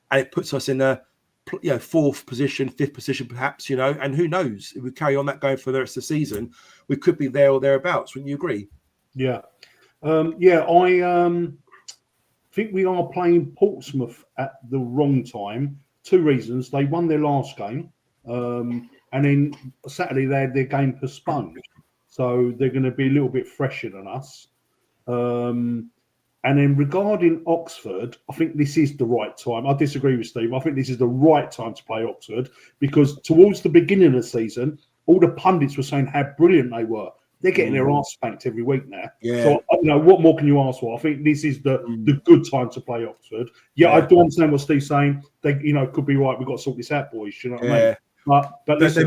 And it puts us in a 4th position, 5th position, perhaps, and who knows? If we carry on that going for the rest of the season, we could be there or thereabouts. Wouldn't you agree? Yeah. think we are playing Portsmouth at the wrong time. 2 reasons. They won their last game, and then Saturday they had their game postponed. So they're going to be a little bit fresher than us. And then regarding Oxford, I think this is the right time. I disagree with Steve. I think this is the right time to play Oxford because towards the beginning of the season, all the pundits were saying how brilliant they were. They're getting their arse spanked every week now. Yeah. So, what more can you ask for? I think this is the good time to play Oxford. Yeah, I do understand what Steve's saying. They, could be right. We've got to sort this out, boys. You know what I mean? But they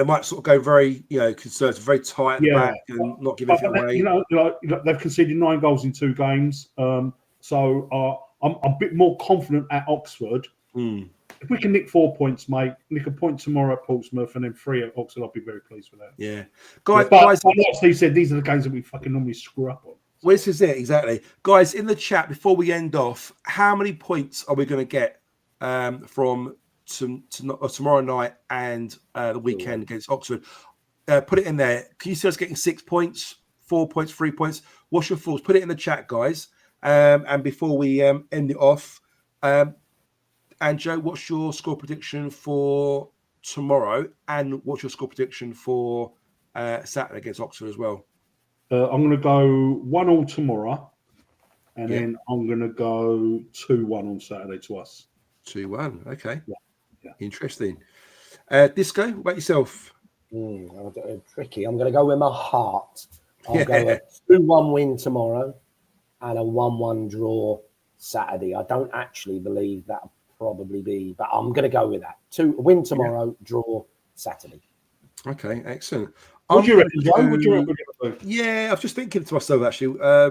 might sort of go very, conservative, very tight at the back and not give anything away. They've conceded 9 goals in 2 games. So I'm a bit more confident at Oxford. If we can nick 4 points, mate, nick a point tomorrow at Portsmouth and then 3 at Oxford, I'll be very pleased with that. Yeah. Guys, like Steve said, these are the games that we fucking normally screw up on. Well, this is it, exactly. Guys, in the chat, before we end off, how many points are we going to get from tomorrow night and the weekend against Oxford? Put it in there. Can you see us getting 6 points, 4 points, 3 points? What's your thoughts? Put it in the chat, guys. And before we end it off, and Joe, what's your score prediction for tomorrow? And what's your score prediction for Saturday against Oxford as well? I'm going to go 1-1 tomorrow, and then I'm going to go 2-1 on Saturday to us. 2-1. Okay. Yeah. Interesting. Disco, what about yourself? Tricky. I'm going to go with my heart. I'll go a 2-1 win tomorrow and a 1-1 draw Saturday. I don't actually believe that'll probably be, but I'm going to go with that. Win tomorrow, draw Saturday. Okay, excellent. What do you reckon, Joe? What do you reckon? Yeah, I was just thinking to myself, actually. I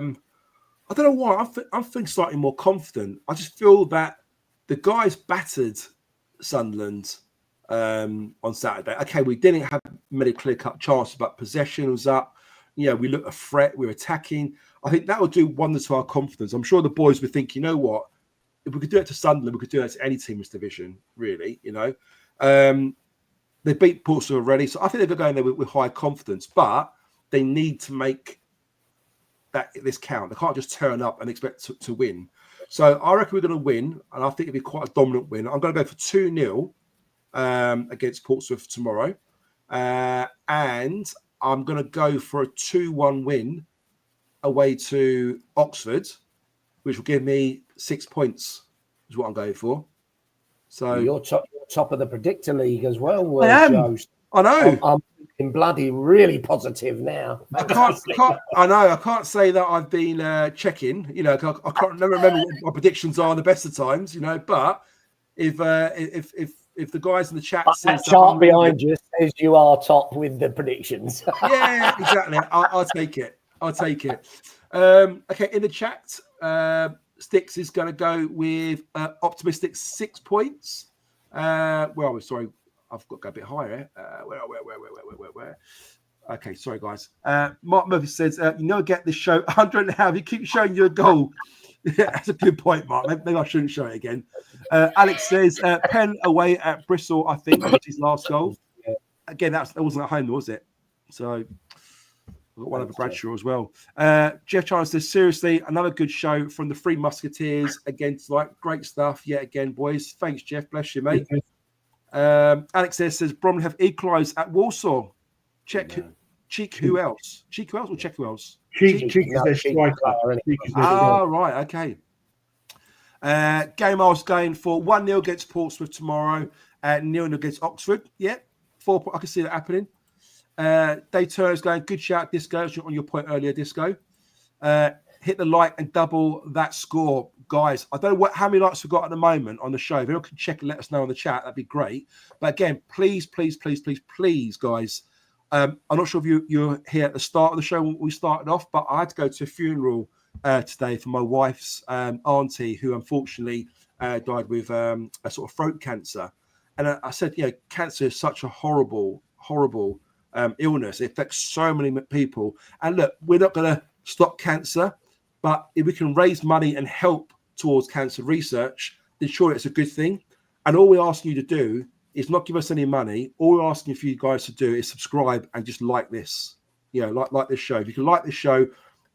don't know why. I'm feeling slightly more confident. I just feel that the guys battered Sunderland on Saturday. Okay, we didn't have many clear-cut chances, but possession was up. We looked a threat. We were attacking. I think that will do wonders to our confidence. I'm sure the boys would think, you know what? If we could do it to Sunderland, we could do it to any team in this division, really, They beat Portsmouth already, so I think they're going there with high confidence, but they need to make this count. They can't just turn up and expect to win. So I reckon we're going to win, and I think it'll be quite a dominant win. I'm going to go for 2-0 against Portsmouth tomorrow, and I'm going to go for a 2-1 win away to Oxford, which will give me 6 points, is what I'm going for. So you're top of the predictor league as well. I am. Joe. I know. I'm in bloody really positive now. I can't say that I've been checking. I can't never remember what my predictions are the best of times. But if the guys in the chat see that chart behind you says you are top with the predictions. Yeah, exactly. I'll take it. Okay, in the chat, Sticks is going to go with optimistic 6 points. Sorry, I've got to go a bit higher. Where? Okay, sorry, guys. Mark Murphy says, get this show 100 now. If you keep showing your goal. Yeah, that's a good point, Mark. Maybe I shouldn't show it again. Alex says, Penn away at Bristol, I think, was his last goal. Again, that wasn't at home, was it? So we've got one over Bradshaw as well. Jeff Charles says, seriously, another good show from the Three Musketeers against great stuff yet again, boys. Thanks, Jeff. Bless you, mate. Alex says, Bromley have equalised at Walsall. Check who else? Cheek who else or check who else? Cheek is their striker. Right, okay. Game I was going for 1-0 against Portsmouth tomorrow, 0-0 against Oxford. Yeah, 4 points. I can see that happening. Dave Turner's going, good shout, Disco, on your point earlier, Disco. Hit the like and double that score. Guys, I don't know how many likes we've got at the moment on the show. If anyone can check and let us know in the chat, that'd be great. But again, please, guys, I'm not sure if you're here at the start of the show when we started off, but I had to go to a funeral today for my wife's auntie, who unfortunately died with a sort of throat cancer. And I said, cancer is such a horrible illness. It affects so many people. And look, we're not going to stop cancer, but if we can raise money and help towards cancer research, then surely it's a good thing. And all we're asking you to do is not give us any money. All we're asking for you guys to do is subscribe and just like this, like this show. If you can like this show,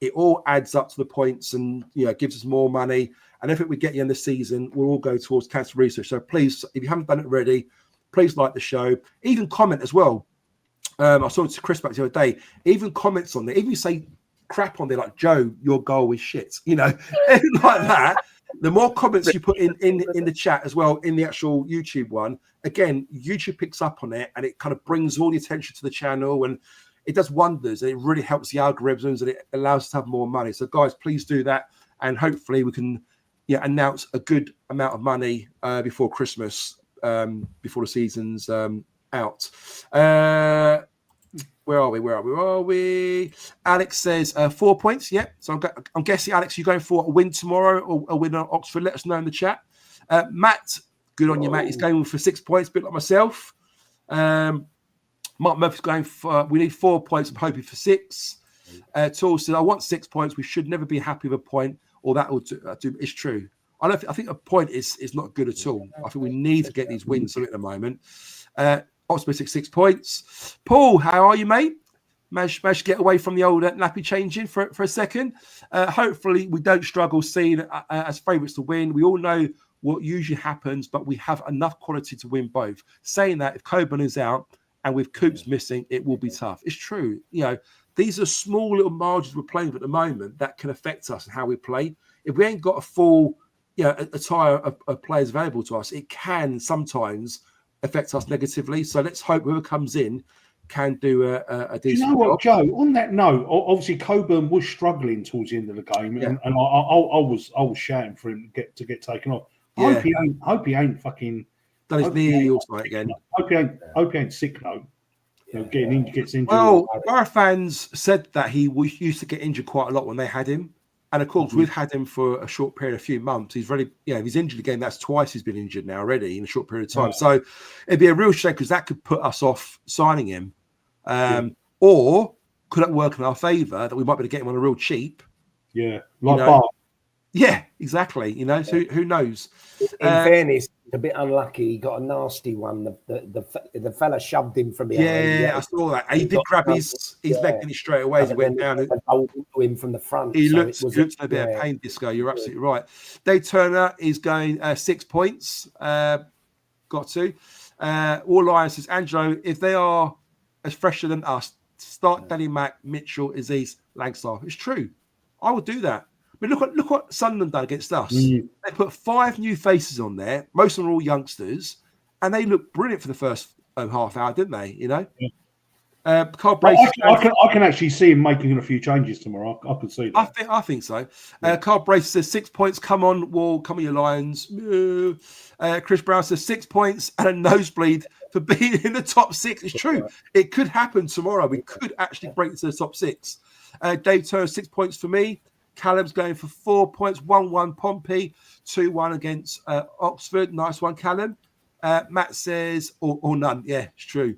it all adds up to the points and gives us more money. And if we get you in the season, we'll all go towards cancer research. So please, if you haven't done it already, please like the show. Even comment as well. I saw Chris back the other day. Even comments on there. Even you say crap on there like, Joe, your goal is shit. You know, like that. The more comments you put in the chat as well, in the actual YouTube one, again, YouTube picks up on it and it kind of brings all the attention to the channel and it does wonders. And it really helps the algorithms and it allows us to have more money. So, guys, please do that. And hopefully we can announce a good amount of money before Christmas, before the season's out. Where are we? Alex says 4 points. Yep. So I'm guessing, Alex, you're going for a win tomorrow or a win on Oxford. Let us know in the chat. Matt, good on you, Matt. He's going for 6 points, a bit like myself. Mark Murphy's going for, we need 4 points. I'm hoping for 6. Tool said, I want 6 points. We should never be happy with a point, or that will do. It's true. I think a point is not good at all. I think we need to get these wins at the moment. Oxford 6 points. Paul, how are you, mate? Managed to get away from the old nappy changing for a second. Hopefully, we don't struggle seeing as favourites to win. We all know what usually happens, but we have enough quality to win both. Saying that, if Coburn is out and with Coops missing, it will be tough. It's true. You know, these are small little margins we're playing with at the moment that can affect us and how we play. If we ain't got a full, attire of players available to us, it can sometimes affect us negatively. So let's hope whoever comes in can do a decent job. You know what, Joe? On that note, obviously Coburn was struggling towards the end of the game, and I was shouting for him to get taken off. Yeah. Hope he ain't fucking done his knee or something again. Hope he ain't sick though. Gets injured. Well, our fans said that he used to get injured quite a lot when they had him. And of course, we've had him for a short period, a few months. He's really, if he's injured again, that's twice he's been injured now already in a short period of time. So it'd be a real shame because that could put us off signing him. Or could it work in our favour that we might be able to get him on a real cheap? Yeah, like Bart. Yeah, exactly. So who knows? In fairness, a bit unlucky. He got a nasty one. The fella shoved him from behind. Yeah, I saw that. He did grab his leg in it straight away as he went down. To him from the front. He looked a bit of pain, Disco. You're absolutely right. Dave Turner is going 6 points. Got to. All Lions says, Angelo, if they are as fresher than us, start Danny Mack, Mitchell, Aziz, Langstaff. It's true. I would do that. I mean, look what Sunderland done against us. They put 5 new faces on there. Most of them are all youngsters, and they looked brilliant for the first half hour, didn't they? Carl Brace. I can actually see him making a few changes tomorrow. I can see that. I think so. Carl Brace says 6 points. Come on, Wall. Come on, your Lions. Chris Brown says 6 points and a nosebleed for being in the top 6. It's true. It could happen tomorrow. We could actually break into the top 6. Dave Turner, 6 points for me. Callum's going for 4 points. 1-1 Pompey. 2-1 against Oxford. Nice one, Callum. Matt says, or none. Yeah, it's true.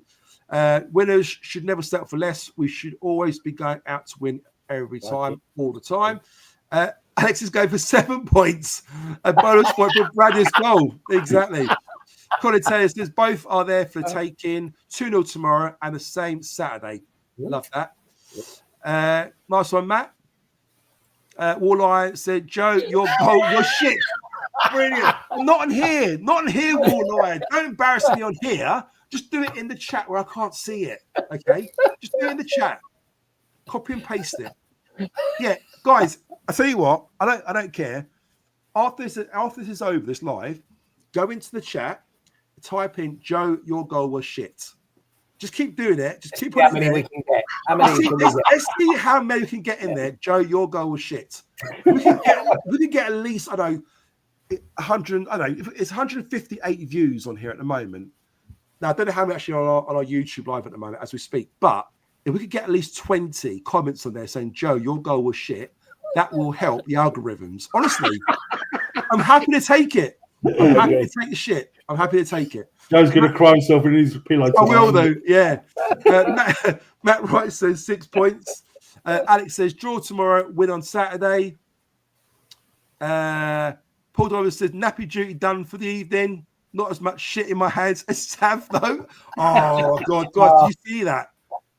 Winners should never settle for less. We should always be going out to win every time, all the time. Alex is going for 7 points. A bonus point for Bradley's goal. Exactly. Colin Taylor says both are there for the taking. 2-0 tomorrow and the same Saturday. Love that. Nice one, Matt. Walleye said, Joe, your goal was shit. Brilliant. Not in here, Walleye. Don't embarrass me on here. Just do it in the chat where I can't see it. Okay? Just do it in the chat. Copy and paste it. Yeah, guys, I tell you what, I don't care. After this is over, this live, go into the chat, type in Joe, your goal was shit. Just keep doing it. Just keep putting it in there. Let's see how many we can get in there. Joe, your goal was shit. We can get at least, 100. I don't know. It's 158 views on here at the moment. Now I don't know how many actually on our YouTube live at the moment as we speak. But if we could get at least 20 comments on there saying, Joe, your goal was shit, that will help the algorithms. Honestly, I'm happy to take it. I'm happy to take the shit. I'm happy to take it. Joe's going to cry himself in his pillow. I will, though. Yeah. Matt Wright says 6 points. Alex says draw tomorrow, win on Saturday. Paul Dover says nappy duty done for the evening. Not as much shit in my hands as Sav, though. Oh, God. Did you see that?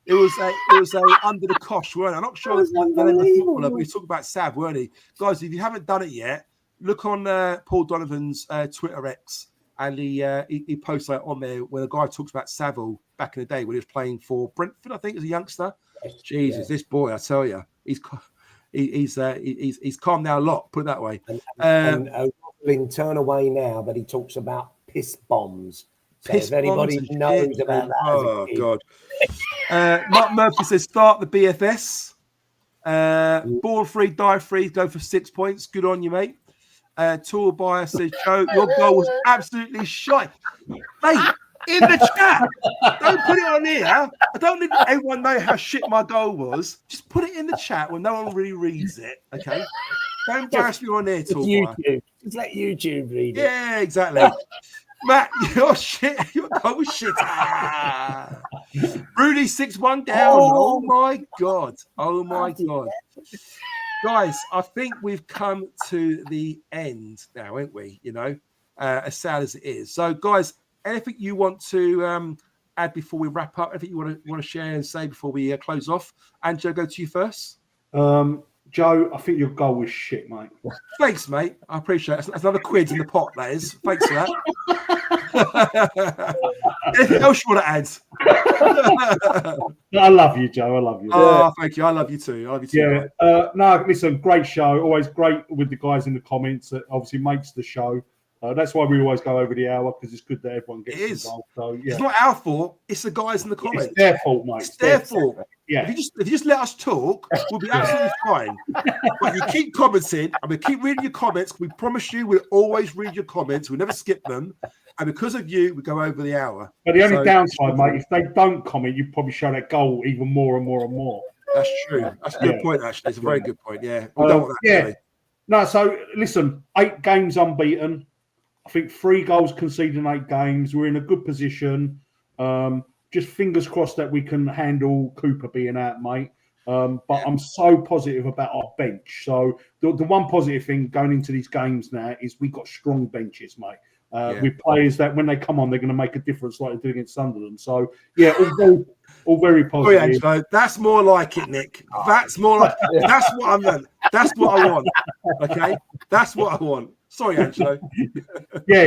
It was a under the cosh, weren't it? I'm not sure it's the name of the footballer, but we talked about Sav, weren't he? Guys, if you haven't done it yet, look on Paul Donovan's Twitter X, and he posts that on there when a guy talks about Saville back in the day when he was playing for Brentford, I think, as a youngster. Jesus, this boy, I tell you, he's calmed down a lot. Put it that way. And Roslin, turn away now, but he talks about piss bombs. So if anybody knows about that, oh God. Mark Murphy says start the BFS. Ball free, die free, go for 6 points. Good on you, mate. Tour Buyer says, Joe, your goal was absolutely shite. Mate, in the chat. Don't put it on here. I don't need everyone know how shit my goal was. Just put it in the chat when no one really reads it. Okay. Don't embarrass me on there, Tour Buyer. Just let YouTube read it. Yeah, exactly. Matt, your shit, your goal was shit. Rudy 6-1 down. Oh my God. Oh my God. Guys, I think we've come to the end now, ain't we? You know, as sad as it is. So, guys, anything you want to add before we wrap up? Anything you want to share and say before we close off? And Joe, go to you first. Joe, I think your goal was shit, mate. Thanks, mate. I appreciate it. That's another quid in the pot, that is. Thanks for that. Anything else you want to add? I love you, Joe. I love you. Oh, thank you. I love you too. I love you too. Yeah. No, listen, great show. Always great with the guys in the comments. That obviously makes the show. That's why we always go over the hour, because it's good that everyone gets involved. So, yeah. It's not our fault. It's the guys in the comments. It's their fault, mate. It's their fault. Yeah. If you just let us talk, we'll be absolutely fine. But you keep commenting, and we keep reading your comments. We promise you we'll always read your comments. We never skip them. And because of you, we go over the hour. But the only downside, mate, if they don't comment, you probably show that goal even more and more and more. That's true. That's a good point, actually. It's a very good point. Yeah. We don't want that, really. No, so listen, 8 games unbeaten. I think 3 goals conceded in 8 games. We're in a good position. Just fingers crossed that we can handle Cooper being out, mate. But I'm so positive about our bench. So the one positive thing going into these games now is we've got strong benches, mate. With players that when they come on, they're going to make a difference like they do against Sunderland. So, yeah, all very positive. Oh, Angelo, that's more like it, Nick. That's more like that's what I meant. That's what I want. Okay? That's what I want. Sorry, Angelo.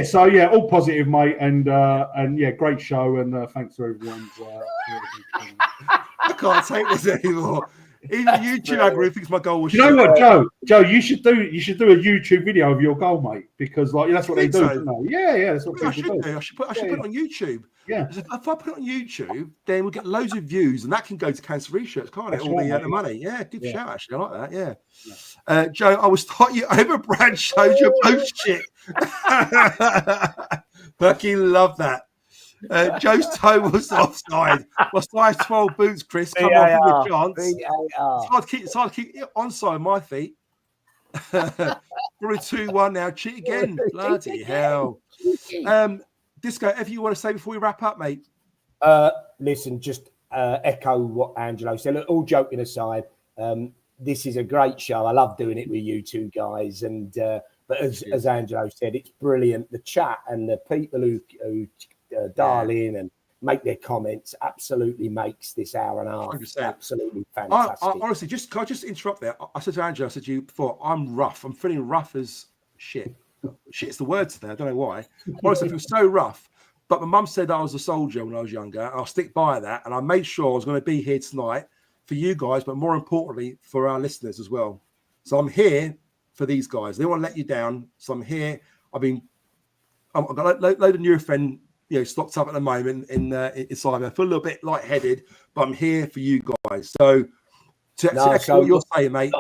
So all positive, mate, and yeah, great show, and thanks to everyone's. I can't take this anymore. Even YouTube algorithm thinks my goal was. You know what, Joe? You should do a YouTube video of your goal, mate, because like that's what they do. So? Yeah, that's what people do. I should put it on YouTube. Yeah. If I put it on YouTube, then we'll get loads of views, and that can go to Cancer Research, can't it? All the money. Yeah, good shout, actually. I like that. Yeah. Joe, I will start you over. Brad shows your post shit. Fucking love that. Joe's toe was offside. My size 12 boots, Chris. Come on for the chance. It's hard to keep it onside my feet. Probably 2-1 now. Cheat again. Bloody hell. Disco, if you want to say before we wrap up, mate. Listen, just echo what Angelo said. Look, all joking aside, this is a great show. I love doing it with you two guys. And but as Angelo said, it's brilliant. The chat and the people who dial in and make their comments absolutely makes this hour and a half 100%. Absolutely fantastic. I honestly, can I just interrupt there? I said to Angelo, I said to you before, I'm rough. I'm feeling rough as shit. Shit's the word today. I don't know why. Honestly, I feel so rough. But my mum said I was a soldier when I was younger. And I'll stick by that. And I made sure I was going to be here tonight for you guys, but more importantly, for our listeners as well. So I'm here for these guys. They don't want to let you down. So I'm here. I've got a load of Nurofen, stocked up at the moment inside me. I feel a little bit lightheaded, but I'm here for you guys. So to echo what you're saying, mate,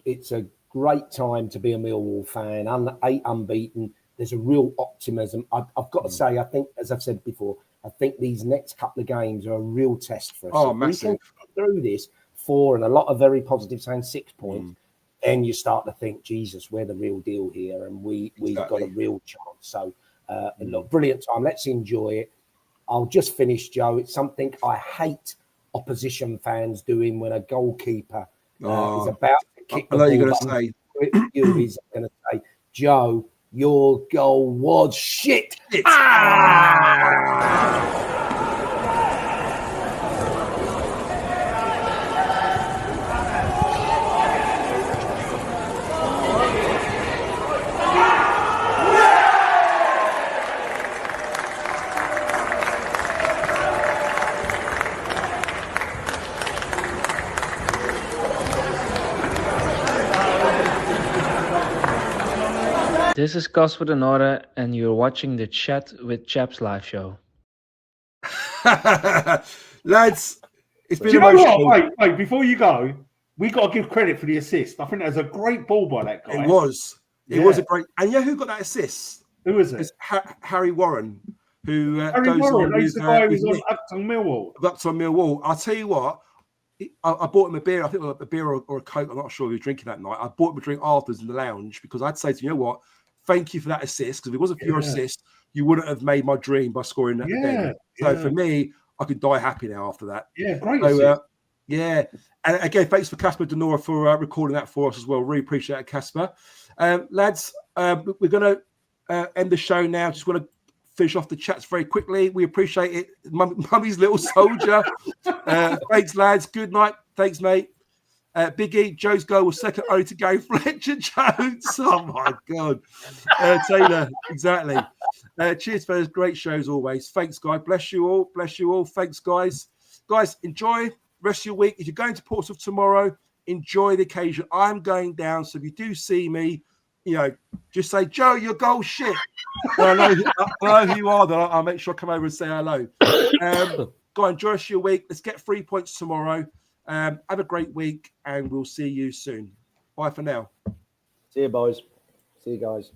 it's a great time to be a Millwall fan. 8 unbeaten. There's a real optimism. I've got to say, I think, as I've said before, I think these next couple of games are a real test for us. Oh, if massive. we can get through this 4 and a lot of very positive saying 6 points, then you start to think, Jesus, we're the real deal here, and we've got a real chance. So, look, brilliant time. Let's enjoy it. I'll just finish, Joe. It's something I hate opposition fans doing when a goalkeeper is about to kick the ball. You're going to say. He's going to say, Joe, your goal was shit. This is Cas with Anora, and you're watching the Chat with Chaps live show. Lads, it's been Do you know emotional. what? Wait, before you go, we got to give credit for the assist. I think that was a great ball by that guy. It was a great. And you know who got that assist? Who was it? It's Harry Warren, who Harry goes Warren. on He's with, the guy who with was on Nick, Upton Millwall. up to Millwall. I'll tell you what. I bought him a beer. I think a beer or a Coke. I'm not sure if he was drinking that night. I bought him a drink afterwards in the lounge because I'd say to you know what? Thank you for that assist. Because if it wasn't for your assist, you wouldn't have made my dream by scoring at the end. So for me, I can die happy now after that. Yeah, great. So, yeah. And again, thanks for Casper Denora for recording that for us as well. Really appreciate it, Casper. Lads, we're going to end the show now. Just want to finish off the chats very quickly. We appreciate it. Mummy's little soldier. Thanks, lads. Good night. Thanks, mate. Biggie, Joe's goal was second only to Gary Fletcher Jones. Oh, my God. Taylor, exactly. Cheers for those great shows always. Thanks, guys. Bless you all. Bless you all. Thanks, guys. Guys, enjoy the rest of your week. If you're going to Portsmouth tomorrow, enjoy the occasion. I'm going down, so if you do see me, you know, just say, Joe, your goal shit. I know who you are, then I'll make sure I come over and say hello. Go on, enjoy the rest of your week. Let's get 3 points tomorrow. Have a great week, and we'll see you soon. Bye for now. See you, boys. See you guys.